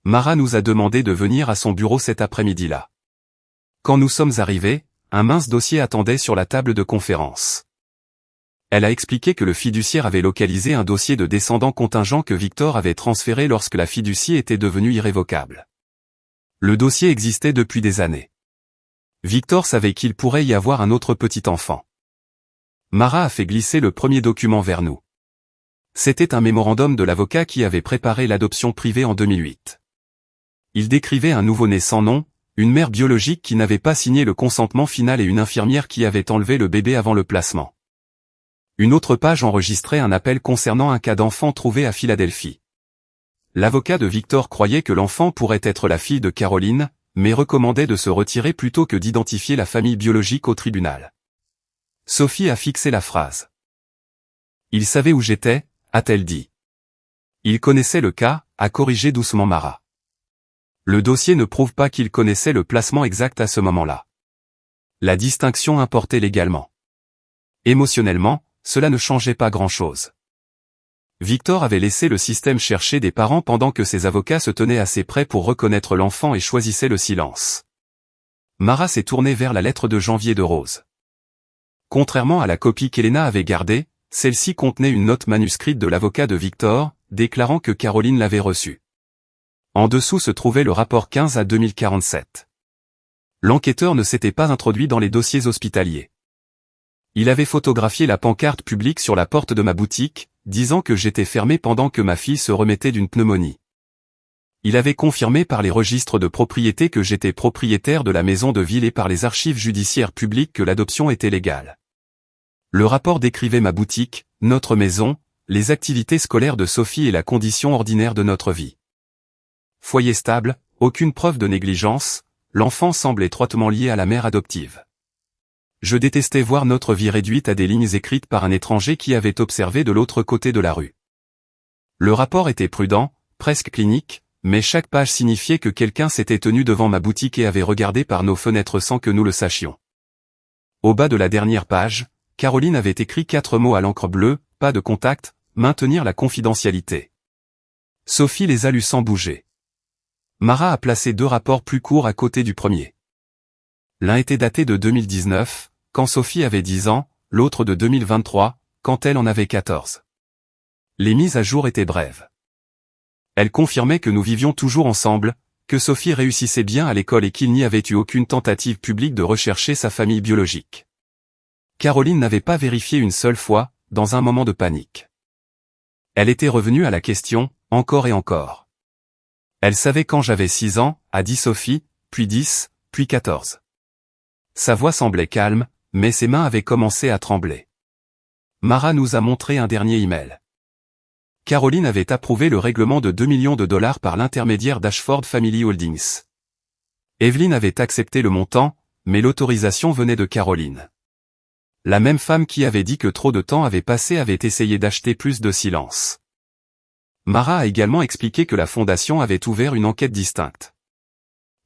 Mara nous a demandé de venir à son bureau cet après-midi-là. Quand nous sommes arrivés, un mince dossier attendait sur la table de conférence. Elle a expliqué que le fiduciaire avait localisé un dossier de descendants contingents que Victor avait transféré lorsque la fiducie était devenue irrévocable. Le dossier existait depuis des années. Victor savait qu'il pourrait y avoir un autre petit enfant. Mara a fait glisser le premier document vers nous. C'était un mémorandum de l'avocat qui avait préparé l'adoption privée en 2008. Il décrivait un nouveau-né sans nom, une mère biologique qui n'avait pas signé le consentement final et une infirmière qui avait enlevé le bébé avant le placement. Une autre page enregistrait un appel concernant un cas d'enfant trouvé à Philadelphie. L'avocat de Victor croyait que l'enfant pourrait être la fille de Caroline, mais recommandait de se retirer plutôt que d'identifier la famille biologique au tribunal. Sophie a fixé la phrase. Il savait où j'étais, a-t-elle dit. Il connaissait le cas, a corrigé doucement Mara. Le dossier ne prouve pas qu'il connaissait le placement exact à ce moment-là. La distinction importait légalement. Émotionnellement, cela ne changeait pas grand-chose. Victor avait laissé le système chercher des parents pendant que ses avocats se tenaient assez près pour reconnaître l'enfant et choisissaient le silence. Mara s'est tournée vers la lettre de janvier de Rose. Contrairement à la copie qu'Elena avait gardée, celle-ci contenait une note manuscrite de l'avocat de Victor, déclarant que Caroline l'avait reçue. En dessous se trouvait le rapport 15 à 2047. L'enquêteur ne s'était pas introduit dans les dossiers hospitaliers. Il avait photographié la pancarte publique sur la porte de ma boutique, disant que j'étais fermé pendant que ma fille se remettait d'une pneumonie. Il avait confirmé par les registres de propriété que j'étais propriétaire de la maison de ville et par les archives judiciaires publiques que l'adoption était légale. Le rapport décrivait ma boutique, notre maison, les activités scolaires de Sophie et la condition ordinaire de notre vie. Foyer stable, aucune preuve de négligence, l'enfant semble étroitement lié à la mère adoptive. Je détestais voir notre vie réduite à des lignes écrites par un étranger qui avait observé de l'autre côté de la rue. Le rapport était prudent, presque clinique, mais chaque page signifiait que quelqu'un s'était tenu devant ma boutique et avait regardé par nos fenêtres sans que nous le sachions. Au bas de la dernière page, Caroline avait écrit 4 mots à l'encre bleue, pas de contact, maintenir la confidentialité. Sophie les a lus sans bouger. Mara a placé 2 rapports plus courts à côté du premier. L'un était daté de 2019, quand Sophie avait 10 ans, l'autre de 2023, quand elle en avait 14. Les mises à jour étaient brèves. Elle confirmait que nous vivions toujours ensemble, que Sophie réussissait bien à l'école et qu'il n'y avait eu aucune tentative publique de rechercher sa famille biologique. Caroline n'avait pas vérifié une seule fois, dans un moment de panique. Elle était revenue à la question, encore et encore. Elle savait quand j'avais 6 ans, a dit Sophie, puis 10, puis 14. Sa voix semblait calme, mais ses mains avaient commencé à trembler. Mara nous a montré un dernier email. Caroline avait approuvé le règlement de $2 millions par l'intermédiaire d'Ashford Family Holdings. Evelyn avait accepté le montant, mais l'autorisation venait de Caroline. La même femme qui avait dit que trop de temps avait passé avait essayé d'acheter plus de silence. Mara a également expliqué que la fondation avait ouvert une enquête distincte.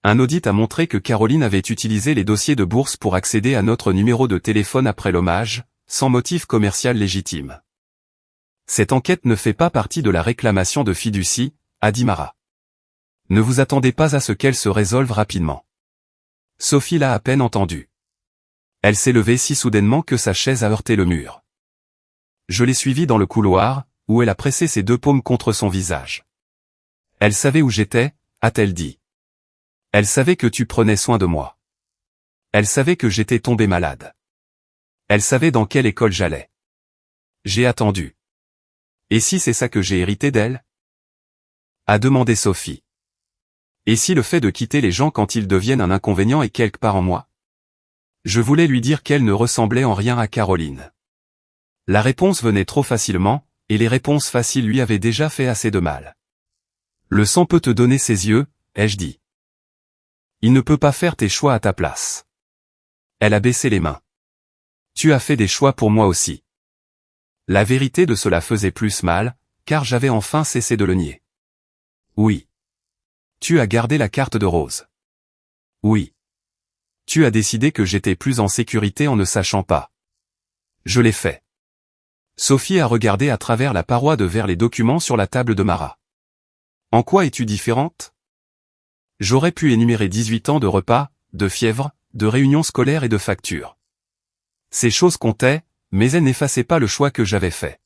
Un audit a montré que Caroline avait utilisé les dossiers de bourse pour accéder à notre numéro de téléphone après l'hommage, sans motif commercial légitime. Cette enquête ne fait pas partie de la réclamation de fiducie, a dit Mara. Ne vous attendez pas à ce qu'elle se résolve rapidement. Sophie l'a à peine entendu. Elle s'est levée si soudainement que sa chaise a heurté le mur. Je l'ai suivie dans le couloir, où elle a pressé ses deux paumes contre son visage. Elle savait où j'étais, a-t-elle dit. Elle savait que tu prenais soin de moi. Elle savait que j'étais tombé malade. Elle savait dans quelle école j'allais. J'ai attendu. Et si c'est ça que j'ai hérité d'elle? A demandé Sophie. Et si le fait de quitter les gens quand ils deviennent un inconvénient est quelque part en moi? Je voulais lui dire qu'elle ne ressemblait en rien à Caroline. La réponse venait trop facilement, et les réponses faciles lui avaient déjà fait assez de mal. Le sang peut te donner ses yeux, ai-je dit. Il ne peut pas faire tes choix à ta place. Elle a baissé les mains. Tu as fait des choix pour moi aussi. La vérité de cela faisait plus mal, car j'avais enfin cessé de le nier. Oui. Tu as gardé la carte de Rose. Oui. Tu as décidé que j'étais plus en sécurité en ne sachant pas. Je l'ai fait. Sophie a regardé à travers la paroi de verre les documents sur la table de Mara. En quoi es-tu différente? J'aurais pu énumérer 18 ans de repas, de fièvre, de réunions scolaires et de factures. Ces choses comptaient, mais elles n'effaçaient pas le choix que j'avais fait.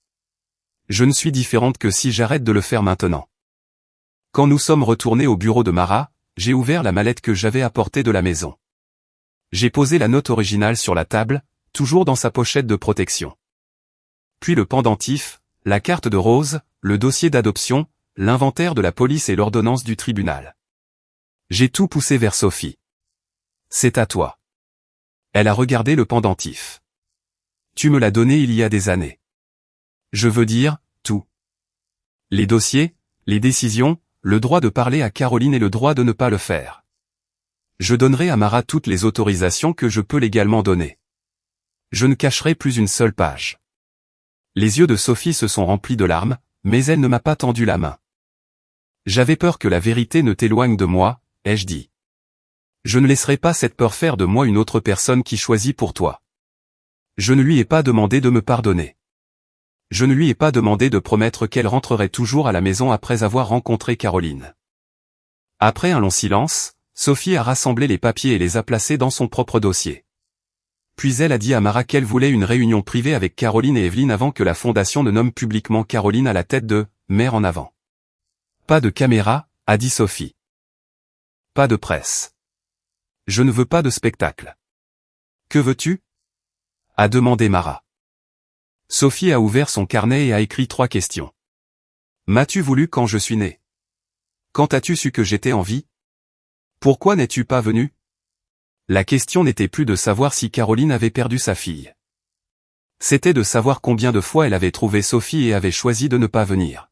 Je ne suis différente que si j'arrête de le faire maintenant. Quand nous sommes retournés au bureau de Mara, j'ai ouvert la mallette que j'avais apportée de la maison. J'ai posé la note originale sur la table, toujours dans sa pochette de protection. Puis le pendentif, la carte de Rose, le dossier d'adoption, l'inventaire de la police et l'ordonnance du tribunal. J'ai tout poussé vers Sophie. C'est à toi. Elle a regardé le pendentif. Tu me l'as donné il y a des années. Je veux dire, tout. Les dossiers, les décisions, le droit de parler à Caroline et le droit de ne pas le faire. Je donnerai à Mara toutes les autorisations que je peux légalement donner. Je ne cacherai plus une seule page. Les yeux de Sophie se sont remplis de larmes, mais elle ne m'a pas tendu la main. J'avais peur que la vérité ne t'éloigne de moi, ai-je dit. Je ne laisserai pas cette peur faire de moi une autre personne qui choisit pour toi. Je ne lui ai pas demandé de me pardonner. Je ne lui ai pas demandé de promettre qu'elle rentrerait toujours à la maison après avoir rencontré Caroline. Après un long silence, Sophie a rassemblé les papiers et les a placés dans son propre dossier. Puis elle a dit à Mara qu'elle voulait une réunion privée avec Caroline et Evelyne avant que la fondation ne nomme publiquement Caroline à la tête de « Mère en avant ». Pas de caméra, a dit Sophie. Pas de presse. Je ne veux pas de spectacle. Que veux-tu? A demandé Mara. Sophie a ouvert son carnet et a écrit 3 questions. M'as-tu voulu quand je suis née? Quand as-tu su que j'étais en vie? Pourquoi n'es-tu pas venu? La question n'était plus de savoir si Caroline avait perdu sa fille. C'était de savoir combien de fois elle avait trouvé Sophie et avait choisi de ne pas venir.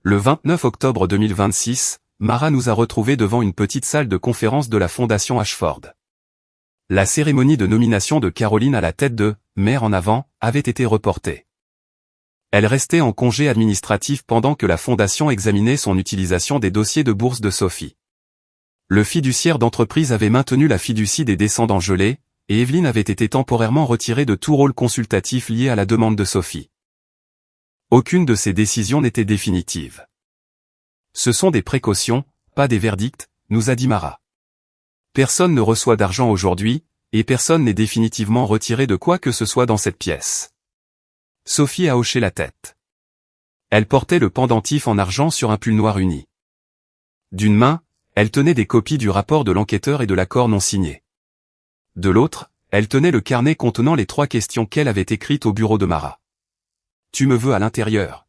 Le 29 octobre 2026, Mara nous a retrouvés devant une petite salle de conférence de la Fondation Ashford. La cérémonie de nomination de Caroline à la tête de « Mère en avant » avait été reportée. Elle restait en congé administratif pendant que la Fondation examinait son utilisation des dossiers de bourse de Sophie. Le fiduciaire d'entreprise avait maintenu la fiducie des descendants gelés, et Evelyne avait été temporairement retirée de tout rôle consultatif lié à la demande de Sophie. Aucune de ces décisions n'était définitive. Ce sont des précautions, pas des verdicts, nous a dit Mara. Personne ne reçoit d'argent aujourd'hui, et personne n'est définitivement retiré de quoi que ce soit dans cette pièce. Sophie a hoché la tête. Elle portait le pendentif en argent sur un pull noir uni. D'une main, elle tenait des copies du rapport de l'enquêteur et de l'accord non signé. De l'autre, elle tenait le carnet contenant les 3 questions qu'elle avait écrites au bureau de Mara. « Tu me veux à l'intérieur ?»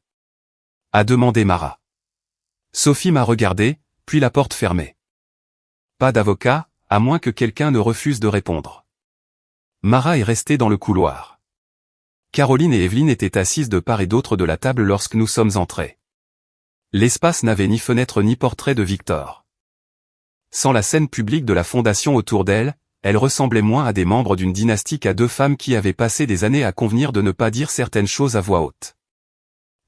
a demandé Mara. Sophie m'a regardé, puis la porte fermée. Pas d'avocat, à moins que quelqu'un ne refuse de répondre. Mara est restée dans le couloir. Caroline et Evelyne étaient assises de part et d'autre de la table lorsque nous sommes entrés. L'espace n'avait ni fenêtre ni portrait de Victor. Sans la scène publique de la fondation autour d'elle, elle ressemblait moins à des membres d'une dynastie qu'à 2 femmes qui avaient passé des années à convenir de ne pas dire certaines choses à voix haute.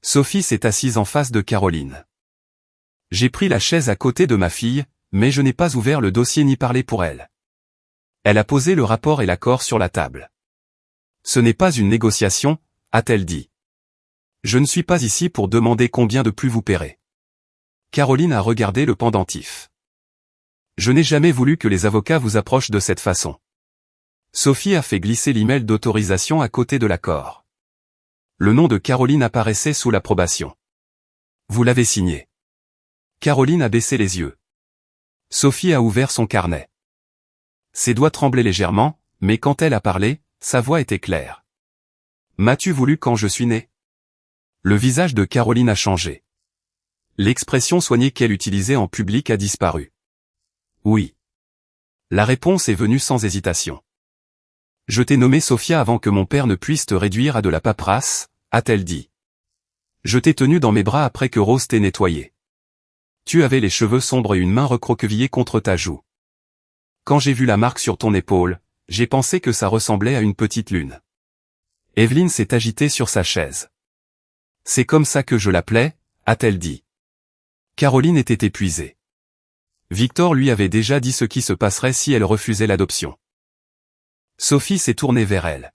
Sophie s'est assise en face de Caroline. J'ai pris la chaise à côté de ma fille, mais je n'ai pas ouvert le dossier ni parlé pour elle. Elle a posé le rapport et l'accord sur la table. Ce n'est pas une négociation, a-t-elle dit. Je ne suis pas ici pour demander combien de plus vous paierez. Caroline a regardé le pendentif. Je n'ai jamais voulu que les avocats vous approchent de cette façon. Sophie a fait glisser l'email d'autorisation à côté de l'accord. Le nom de Caroline apparaissait sous l'approbation. Vous l'avez signé. Caroline a baissé les yeux. Sophie a ouvert son carnet. Ses doigts tremblaient légèrement, mais quand elle a parlé, sa voix était claire. M'as-tu voulu quand je suis née? Le visage de Caroline a changé. L'expression soignée qu'elle utilisait en public a disparu. Oui. La réponse est venue sans hésitation. Je t'ai nommée Sophia avant que mon père ne puisse te réduire à de la paperasse, a-t-elle dit. Je t'ai tenue dans mes bras après que Rose t'ait nettoyé. Tu avais les cheveux sombres et une main recroquevillée contre ta joue. Quand j'ai vu la marque sur ton épaule, j'ai pensé que ça ressemblait à une petite lune. Evelyne s'est agitée sur sa chaise. C'est comme ça que je l'appelais, a-t-elle dit. Caroline était épuisée. Victor lui avait déjà dit ce qui se passerait si elle refusait l'adoption. Sophie s'est tournée vers elle.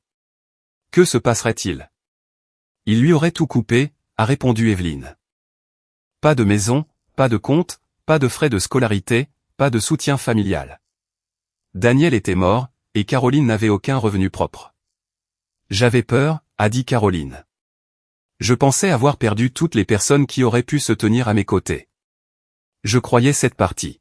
Que se passerait-il? Il lui aurait tout coupé, a répondu Evelyne. Pas de maison, pas de compte, pas de frais de scolarité, pas de soutien familial. Daniel était mort, et Caroline n'avait aucun revenu propre. J'avais peur, a dit Caroline. Je pensais avoir perdu toutes les personnes qui auraient pu se tenir à mes côtés. Je croyais cette partie.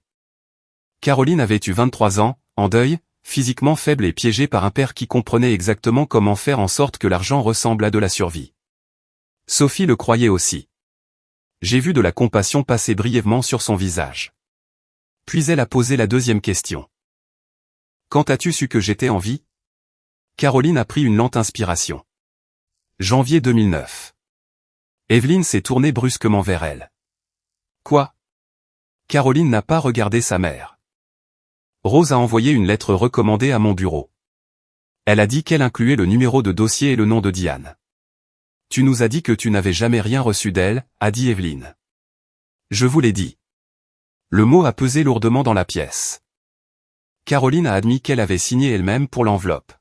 Caroline avait eu 23 ans, en deuil, physiquement faible et piégée par un père qui comprenait exactement comment faire en sorte que l'argent ressemble à de la survie. Sophie le croyait aussi. J'ai vu de la compassion passer brièvement sur son visage. Puis elle a posé la deuxième question. Quand as-tu su que j'étais en vie? Caroline a pris une lente inspiration. Janvier 2009. Evelyne s'est tournée brusquement vers elle. Quoi? Caroline n'a pas regardé sa mère. Rose a envoyé une lettre recommandée à mon bureau. Elle a dit qu'elle incluait le numéro de dossier et le nom de Diane. Tu nous as dit que tu n'avais jamais rien reçu d'elle, a dit Evelyne. Je vous l'ai dit. Le mot a pesé lourdement dans la pièce. Caroline a admis qu'elle avait signé elle-même pour l'enveloppe.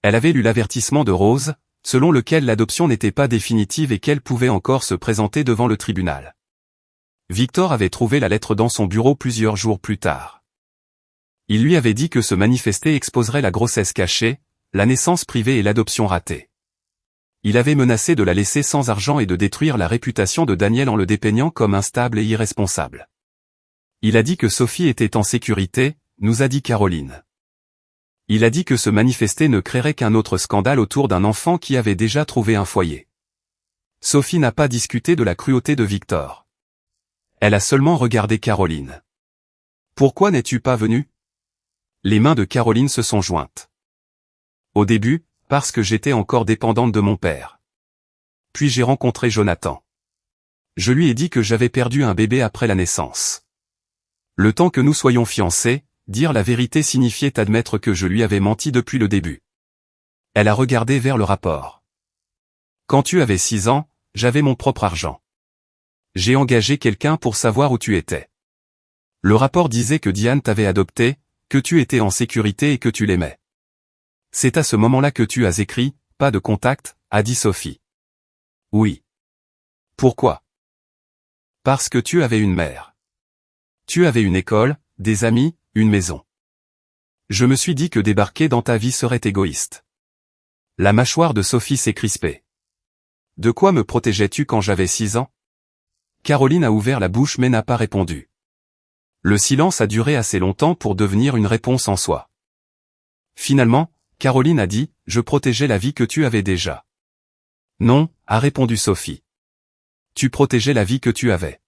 Elle avait lu l'avertissement de Rose, selon lequel l'adoption n'était pas définitive et qu'elle pouvait encore se présenter devant le tribunal. Victor avait trouvé la lettre dans son bureau plusieurs jours plus tard. Il lui avait dit que se manifester exposerait la grossesse cachée, la naissance privée et l'adoption ratée. Il avait menacé de la laisser sans argent et de détruire la réputation de Daniel en le dépeignant comme instable et irresponsable. Il a dit que Sophie était en sécurité, nous a dit Caroline. Il a dit que se manifester ne créerait qu'un autre scandale autour d'un enfant qui avait déjà trouvé un foyer. Sophie n'a pas discuté de la cruauté de Victor. Elle a seulement regardé Caroline. Pourquoi n'es-tu pas venue? Les mains de Caroline se sont jointes. Au début, parce que j'étais encore dépendante de mon père. Puis j'ai rencontré Jonathan. Je lui ai dit que j'avais perdu un bébé après la naissance. Le temps que nous soyons fiancés, dire la vérité signifiait admettre que je lui avais menti depuis le début. Elle a regardé vers le rapport. Quand tu avais 6 ans, j'avais mon propre argent. J'ai engagé quelqu'un pour savoir où tu étais. Le rapport disait que Diane t'avait adopté, que tu étais en sécurité et que tu l'aimais. C'est à ce moment-là que tu as écrit « Pas de contact », a dit Sophie. Oui. Pourquoi? Parce que tu avais une mère. Tu avais une école, des amis, une maison. Je me suis dit que débarquer dans ta vie serait égoïste. La mâchoire de Sophie s'est crispée. De quoi me protégeais-tu quand j'avais 6 ans? Caroline a ouvert la bouche mais n'a pas répondu. Le silence a duré assez longtemps pour devenir une réponse en soi. Finalement, Caroline a dit « Je protégeais la vie que tu avais déjà ». Non, a répondu Sophie. Tu protégeais la vie que tu avais.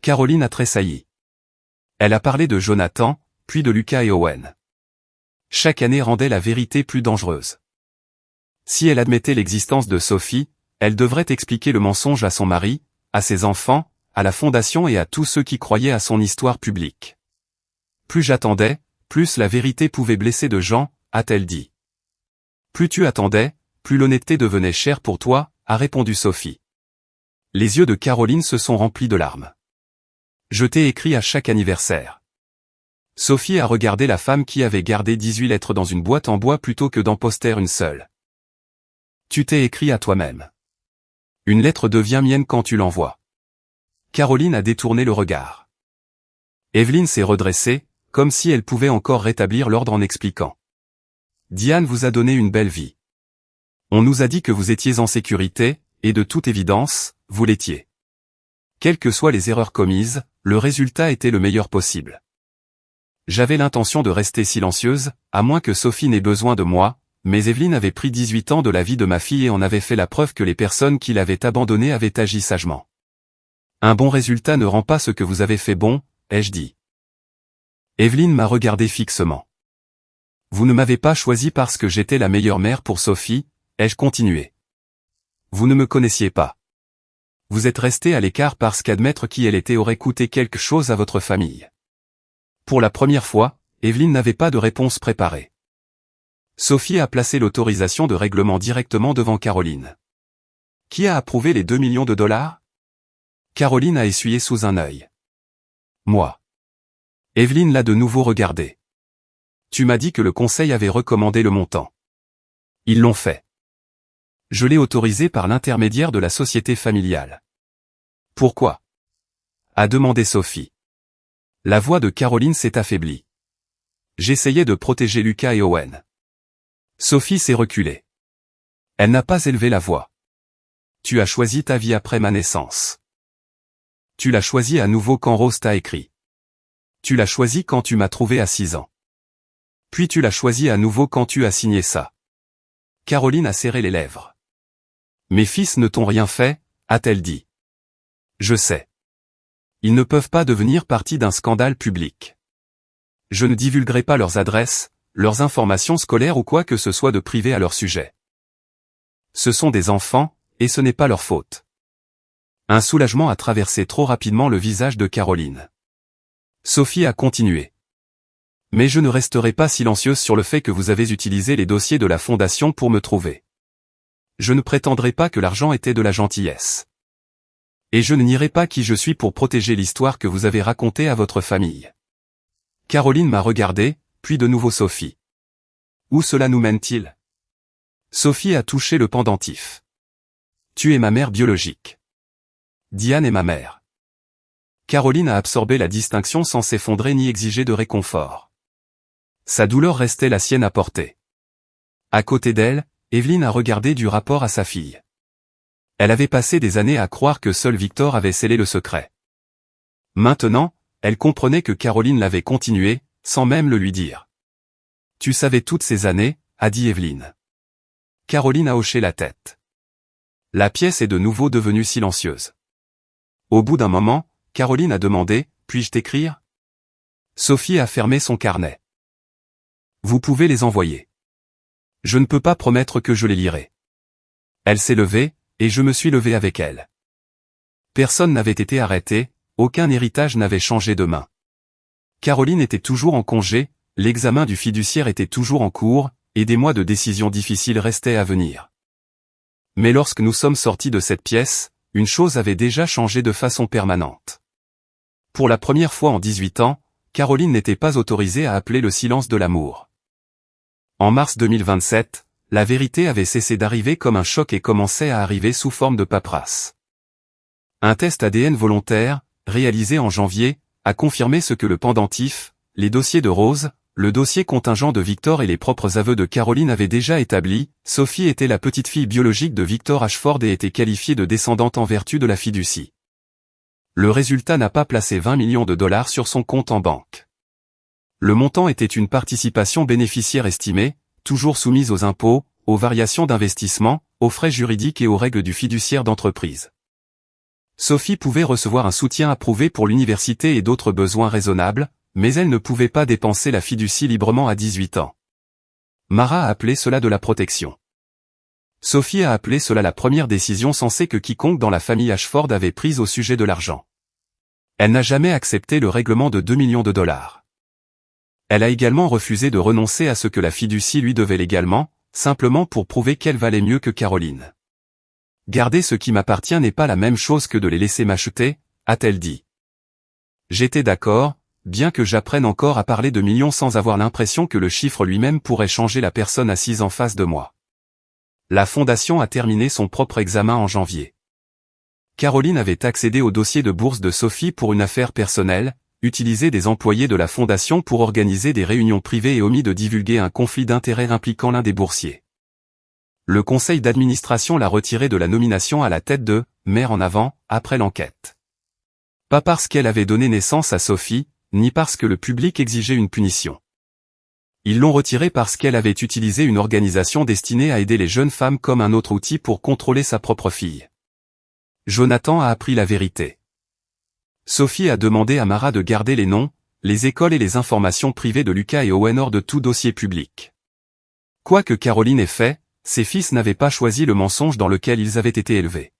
Caroline a tressailli. Elle a parlé de Jonathan, puis de Lucas et Owen. Chaque année rendait la vérité plus dangereuse. Si elle admettait l'existence de Sophie, elle devrait expliquer le mensonge à son mari, à ses enfants, à la fondation et à tous ceux qui croyaient à son histoire publique. Plus j'attendais, plus la vérité pouvait blesser de gens, a-t-elle dit. Plus tu attendais, plus l'honnêteté devenait chère pour toi, a répondu Sophie. Les yeux de Caroline se sont remplis de larmes. Je t'ai écrit à chaque anniversaire. Sophie a regardé la femme qui avait gardé 18 lettres dans une boîte en bois plutôt que d'en poster une seule. Tu t'es écrit à toi-même. Une lettre devient mienne quand tu l'envoies. Caroline a détourné le regard. Evelyne s'est redressée, comme si elle pouvait encore rétablir l'ordre en expliquant. Diane vous a donné une belle vie. On nous a dit que vous étiez en sécurité, et de toute évidence, vous l'étiez. Quelles que soient les erreurs commises, le résultat était le meilleur possible. J'avais l'intention de rester silencieuse, à moins que Sophie n'ait besoin de moi, mais Evelyne avait pris 18 ans de la vie de ma fille et en avait fait la preuve que les personnes qui l'avaient abandonnée avaient agi sagement. Un bon résultat ne rend pas ce que vous avez fait bon, ai-je dit. Evelyne m'a regardé fixement. Vous ne m'avez pas choisi parce que j'étais la meilleure mère pour Sophie, ai-je continué. Vous ne me connaissiez pas. Vous êtes resté à l'écart parce qu'admettre qui elle était aurait coûté quelque chose à votre famille. Pour la première fois, Evelyne n'avait pas de réponse préparée. Sophie a placé l'autorisation de règlement directement devant Caroline. Qui a approuvé les 2 millions de dollars? Caroline a essuyé sous un œil. Moi. Evelyne l'a de nouveau regardé. Tu m'as dit que le conseil avait recommandé le montant. Ils l'ont fait. Je l'ai autorisé par l'intermédiaire de la société familiale. Pourquoi? A demandé Sophie. La voix de Caroline s'est affaiblie. J'essayais de protéger Lucas et Owen. Sophie s'est reculée. Elle n'a pas élevé la voix. Tu as choisi ta vie après ma naissance. Tu l'as choisi à nouveau quand Rose t'a écrit. Tu l'as choisi quand tu m'as trouvé à 6 ans. Puis tu l'as choisi à nouveau quand tu as signé ça. Caroline a serré les lèvres. Mes fils ne t'ont rien fait, a-t-elle dit. Je sais. Ils ne peuvent pas devenir partie d'un scandale public. Je ne divulguerai pas leurs adresses, leurs informations scolaires ou quoi que ce soit de privé à leur sujet. Ce sont des enfants, et ce n'est pas leur faute. Un soulagement a traversé trop rapidement le visage de Caroline. Sophie a continué. Mais je ne resterai pas silencieuse sur le fait que vous avez utilisé les dossiers de la fondation pour me trouver. Je ne prétendrai pas que l'argent était de la gentillesse. Et je ne nierai pas qui je suis pour protéger l'histoire que vous avez racontée à votre famille. Caroline m'a regardé, puis de nouveau Sophie. Où cela nous mène-t-il? Sophie a touché le pendentif. Tu es ma mère biologique. Diane est ma mère. Caroline a absorbé la distinction sans s'effondrer ni exiger de réconfort. Sa douleur restait la sienne à porter. À côté d'elle, Evelyne a regardé du rapport à sa fille. Elle avait passé des années à croire que seul Victor avait scellé le secret. Maintenant, elle comprenait que Caroline l'avait continué, sans même le lui dire. Tu savais toutes ces années, a dit Evelyne. Caroline a hoché la tête. La pièce est de nouveau devenue silencieuse. Au bout d'un moment, Caroline a demandé, puis-je t'écrire? Sophie a fermé son carnet. Vous pouvez les envoyer. Je ne peux pas promettre que je les lirai. Elle s'est levée, et je me suis levé avec elle. Personne n'avait été arrêté, aucun héritage n'avait changé de main. Caroline était toujours en congé, l'examen du fiduciaire était toujours en cours, et des mois de décisions difficiles restaient à venir. Mais lorsque nous sommes sortis de cette pièce, une chose avait déjà changé de façon permanente. Pour la première fois en 18 ans, Caroline n'était pas autorisée à appeler le silence de l'amour. En mars 2027, la vérité avait cessé d'arriver comme un choc et commençait à arriver sous forme de paperasse. Un test ADN volontaire, réalisé en janvier, a confirmé ce que le pendentif, les dossiers de Rose, le dossier contingent de Victor et les propres aveux de Caroline avaient déjà établi. Sophie était la petite-fille biologique de Victor Ashford et était qualifiée de descendante en vertu de la fiducie. Le résultat n'a pas placé 20 millions de dollars sur son compte en banque. Le montant était une participation bénéficiaire estimée, toujours soumise aux impôts, aux variations d'investissement, aux frais juridiques et aux règles du fiduciaire d'entreprise. Sophie pouvait recevoir un soutien approuvé pour l'université et d'autres besoins raisonnables, mais elle ne pouvait pas dépenser la fiducie librement à 18 ans. Mara a appelé cela de la protection. Sophie a appelé cela la première décision sensée que quiconque dans la famille Ashford avait prise au sujet de l'argent. Elle n'a jamais accepté le règlement de 2 millions de dollars. Elle a également refusé de renoncer à ce que la fiducie lui devait légalement, simplement pour prouver qu'elle valait mieux que Caroline. Garder ce qui m'appartient n'est pas la même chose que de les laisser m'acheter, a-t-elle dit. J'étais d'accord, bien que j'apprenne encore à parler de millions sans avoir l'impression que le chiffre lui-même pourrait changer la personne assise en face de moi. La fondation a terminé son propre examen en janvier. Caroline avait accédé au dossier de bourse de Sophie pour une affaire personnelle, utilisé des employés de la fondation pour organiser des réunions privées et omis de divulguer un conflit d'intérêts impliquant l'un des boursiers. Le conseil d'administration l'a retirée de la nomination à la tête de « Mère en avant » après l'enquête. Pas parce qu'elle avait donné naissance à Sophie, ni parce que le public exigeait une punition. Ils l'ont retirée parce qu'elle avait utilisé une organisation destinée à aider les jeunes femmes comme un autre outil pour contrôler sa propre fille. Jonathan a appris la vérité. Sophie a demandé à Mara de garder les noms, les écoles et les informations privées de Lucas et Owen hors de tout dossier public. Quoi que Caroline ait fait, ses fils n'avaient pas choisi le mensonge dans lequel ils avaient été élevés.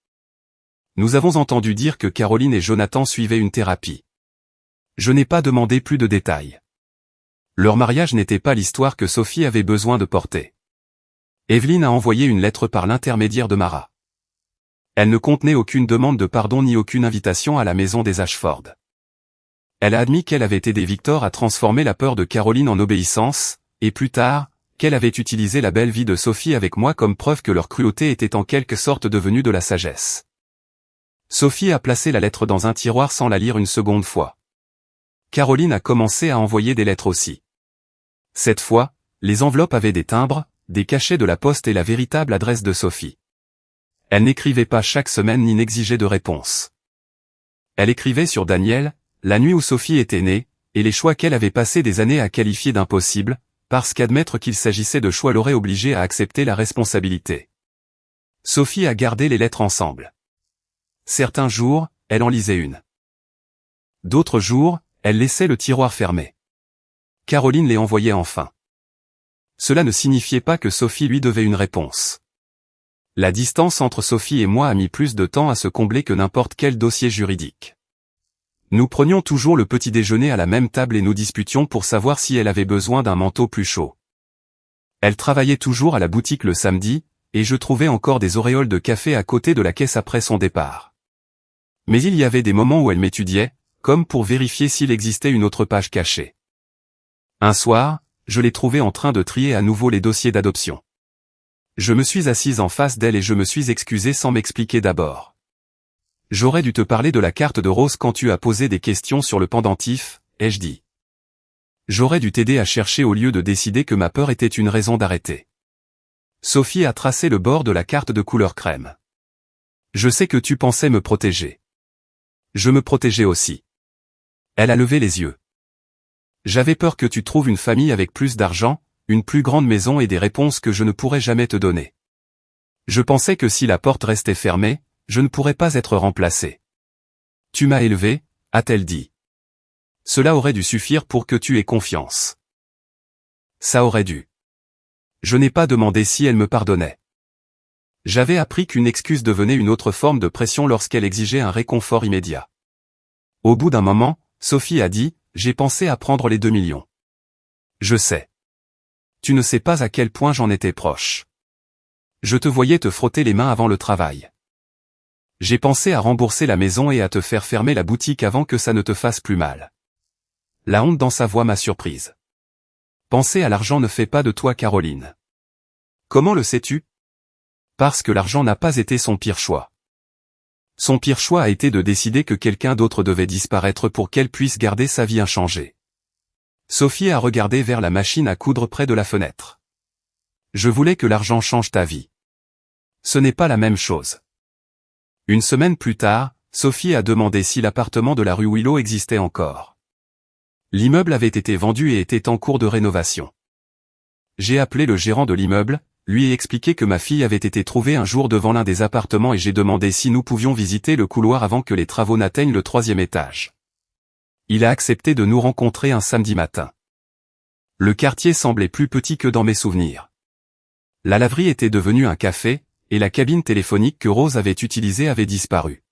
Nous avons entendu dire que Caroline et Jonathan suivaient une thérapie. Je n'ai pas demandé plus de détails. Leur mariage n'était pas l'histoire que Sophie avait besoin de porter. Evelyne a envoyé une lettre par l'intermédiaire de Mara. Elle ne contenait aucune demande de pardon ni aucune invitation à la maison des Ashford. Elle a admis qu'elle avait aidé Victor à transformer la peur de Caroline en obéissance, et plus tard, qu'elle avait utilisé la belle vie de Sophie avec moi comme preuve que leur cruauté était en quelque sorte devenue de la sagesse. Sophie a placé la lettre dans un tiroir sans la lire une seconde fois. Caroline a commencé à envoyer des lettres aussi. Cette fois, les enveloppes avaient des timbres, des cachets de la poste et la véritable adresse de Sophie. Elle n'écrivait pas chaque semaine ni n'exigeait de réponse. Elle écrivait sur Daniel, la nuit où Sophie était née, et les choix qu'elle avait passé des années à qualifier d'impossibles, parce qu'admettre qu'il s'agissait de choix l'aurait obligée à accepter la responsabilité. Sophie a gardé les lettres ensemble. Certains jours, elle en lisait une. D'autres jours, elle laissait le tiroir fermé. Caroline les envoyait enfin. Cela ne signifiait pas que Sophie lui devait une réponse. La distance entre Sophie et moi a mis plus de temps à se combler que n'importe quel dossier juridique. Nous prenions toujours le petit déjeuner à la même table et nous disputions pour savoir si elle avait besoin d'un manteau plus chaud. Elle travaillait toujours à la boutique le samedi, et je trouvais encore des auréoles de café à côté de la caisse après son départ. Mais il y avait des moments où elle m'étudiait, comme pour vérifier s'il existait une autre page cachée. Un soir, je l'ai trouvée en train de trier à nouveau les dossiers d'adoption. Je me suis assise en face d'elle et je me suis excusé sans m'expliquer d'abord. J'aurais dû te parler de la carte de Rose quand tu as posé des questions sur le pendentif, ai-je dit. J'aurais dû t'aider à chercher au lieu de décider que ma peur était une raison d'arrêter. Sophie a tracé le bord de la carte de couleur crème. Je sais que tu pensais me protéger. Je me protégeais aussi. Elle a levé les yeux. J'avais peur que tu trouves une famille avec plus d'argent, une plus grande maison et des réponses que je ne pourrais jamais te donner. Je pensais que si la porte restait fermée, je ne pourrais pas être remplacé. Tu m'as élevé, a-t-elle dit. Cela aurait dû suffire pour que tu aies confiance. Ça aurait dû. Je n'ai pas demandé si elle me pardonnait. J'avais appris qu'une excuse devenait une autre forme de pression lorsqu'elle exigeait un réconfort immédiat. Au bout d'un moment, Sophie a dit, j'ai pensé à prendre les 2 millions. Je sais. Tu ne sais pas à quel point j'en étais proche. Je te voyais te frotter les mains avant le travail. J'ai pensé à rembourser la maison et à te faire fermer la boutique avant que ça ne te fasse plus mal. La honte dans sa voix m'a surprise. Penser à l'argent ne fait pas de toi Caroline. Comment le sais-tu? Parce que l'argent n'a pas été son pire choix. Son pire choix a été de décider que quelqu'un d'autre devait disparaître pour qu'elle puisse garder sa vie inchangée. Sophie a regardé vers la machine à coudre près de la fenêtre. Je voulais que l'argent change ta vie. Ce n'est pas la même chose. Une semaine plus tard, Sophie a demandé si l'appartement de la rue Willow existait encore. L'immeuble avait été vendu et était en cours de rénovation. J'ai appelé le gérant de l'immeuble, lui ai expliqué que ma fille avait été trouvée un jour devant l'un des appartements et j'ai demandé si nous pouvions visiter le couloir avant que les travaux n'atteignent le 3e étage. Il a accepté de nous rencontrer un samedi matin. Le quartier semblait plus petit que dans mes souvenirs. La laverie était devenue un café, et la cabine téléphonique que Rose avait utilisée avait disparu.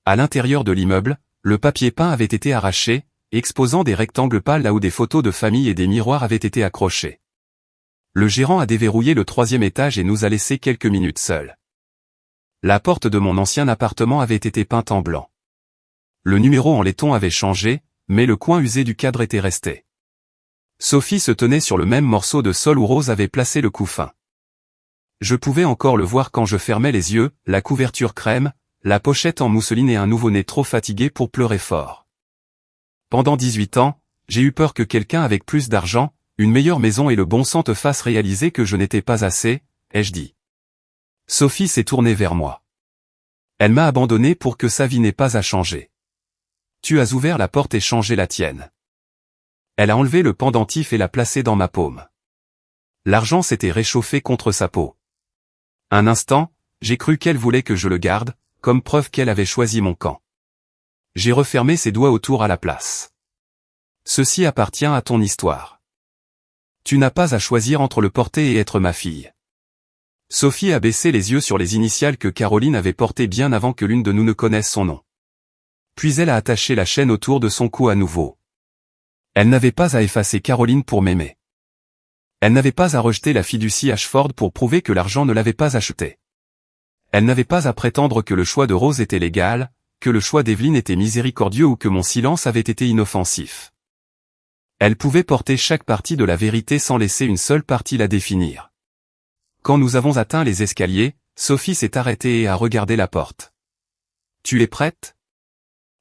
À l'intérieur de l'immeuble, le papier peint avait été arraché, exposant des rectangles pâles là où des photos de famille et des miroirs avaient été accrochés. Le gérant a déverrouillé le 3e étage et nous a laissé quelques minutes seuls. La porte de mon ancien appartement avait été peinte en blanc. Le numéro en laiton avait changé, mais le coin usé du cadre était resté. Sophie se tenait sur le même morceau de sol où Rose avait placé le couffin. Je pouvais encore le voir quand je fermais les yeux, la couverture crème, la pochette en mousseline et un nouveau-né trop fatigué pour pleurer fort. Pendant 18 ans, j'ai eu peur que quelqu'un avec plus d'argent, une meilleure maison et le bon sang te fasse réaliser que je n'étais pas assez, ai-je dit. Sophie s'est tournée vers moi. Elle m'a abandonné pour que sa vie n'ait pas à changer. Tu as ouvert la porte et changé la tienne. Elle a enlevé le pendentif et l'a placé dans ma paume. L'argent s'était réchauffé contre sa peau. Un instant, j'ai cru qu'elle voulait que je le garde, comme preuve qu'elle avait choisi mon camp. J'ai refermé ses doigts autour à la place. Ceci appartient à ton histoire. Tu n'as pas à choisir entre le porter et être ma fille. Sophie a baissé les yeux sur les initiales que Caroline avait portées bien avant que l'une de nous ne connaisse son nom. Puis elle a attaché la chaîne autour de son cou à nouveau. Elle n'avait pas à effacer Caroline pour m'aimer. Elle n'avait pas à rejeter la fiducie Ashford pour prouver que l'argent ne l'avait pas acheté. Elle n'avait pas à prétendre que le choix de Rose était légal, que le choix d'Evelyne était miséricordieux ou que mon silence avait été inoffensif. Elle pouvait porter chaque partie de la vérité sans laisser une seule partie la définir. Quand nous avons atteint les escaliers, Sophie s'est arrêtée et a regardé la porte. « Tu es prête ?»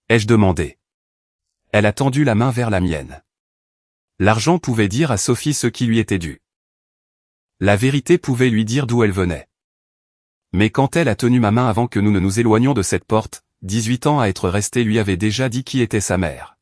ai-je demandé. Elle a tendu la main vers la mienne. L'argent pouvait dire à Sophie ce qui lui était dû. La vérité pouvait lui dire d'où elle venait. Mais quand elle a tenu ma main avant que nous ne nous éloignions de cette porte, 18 ans à être restés lui avait déjà dit qui était sa mère.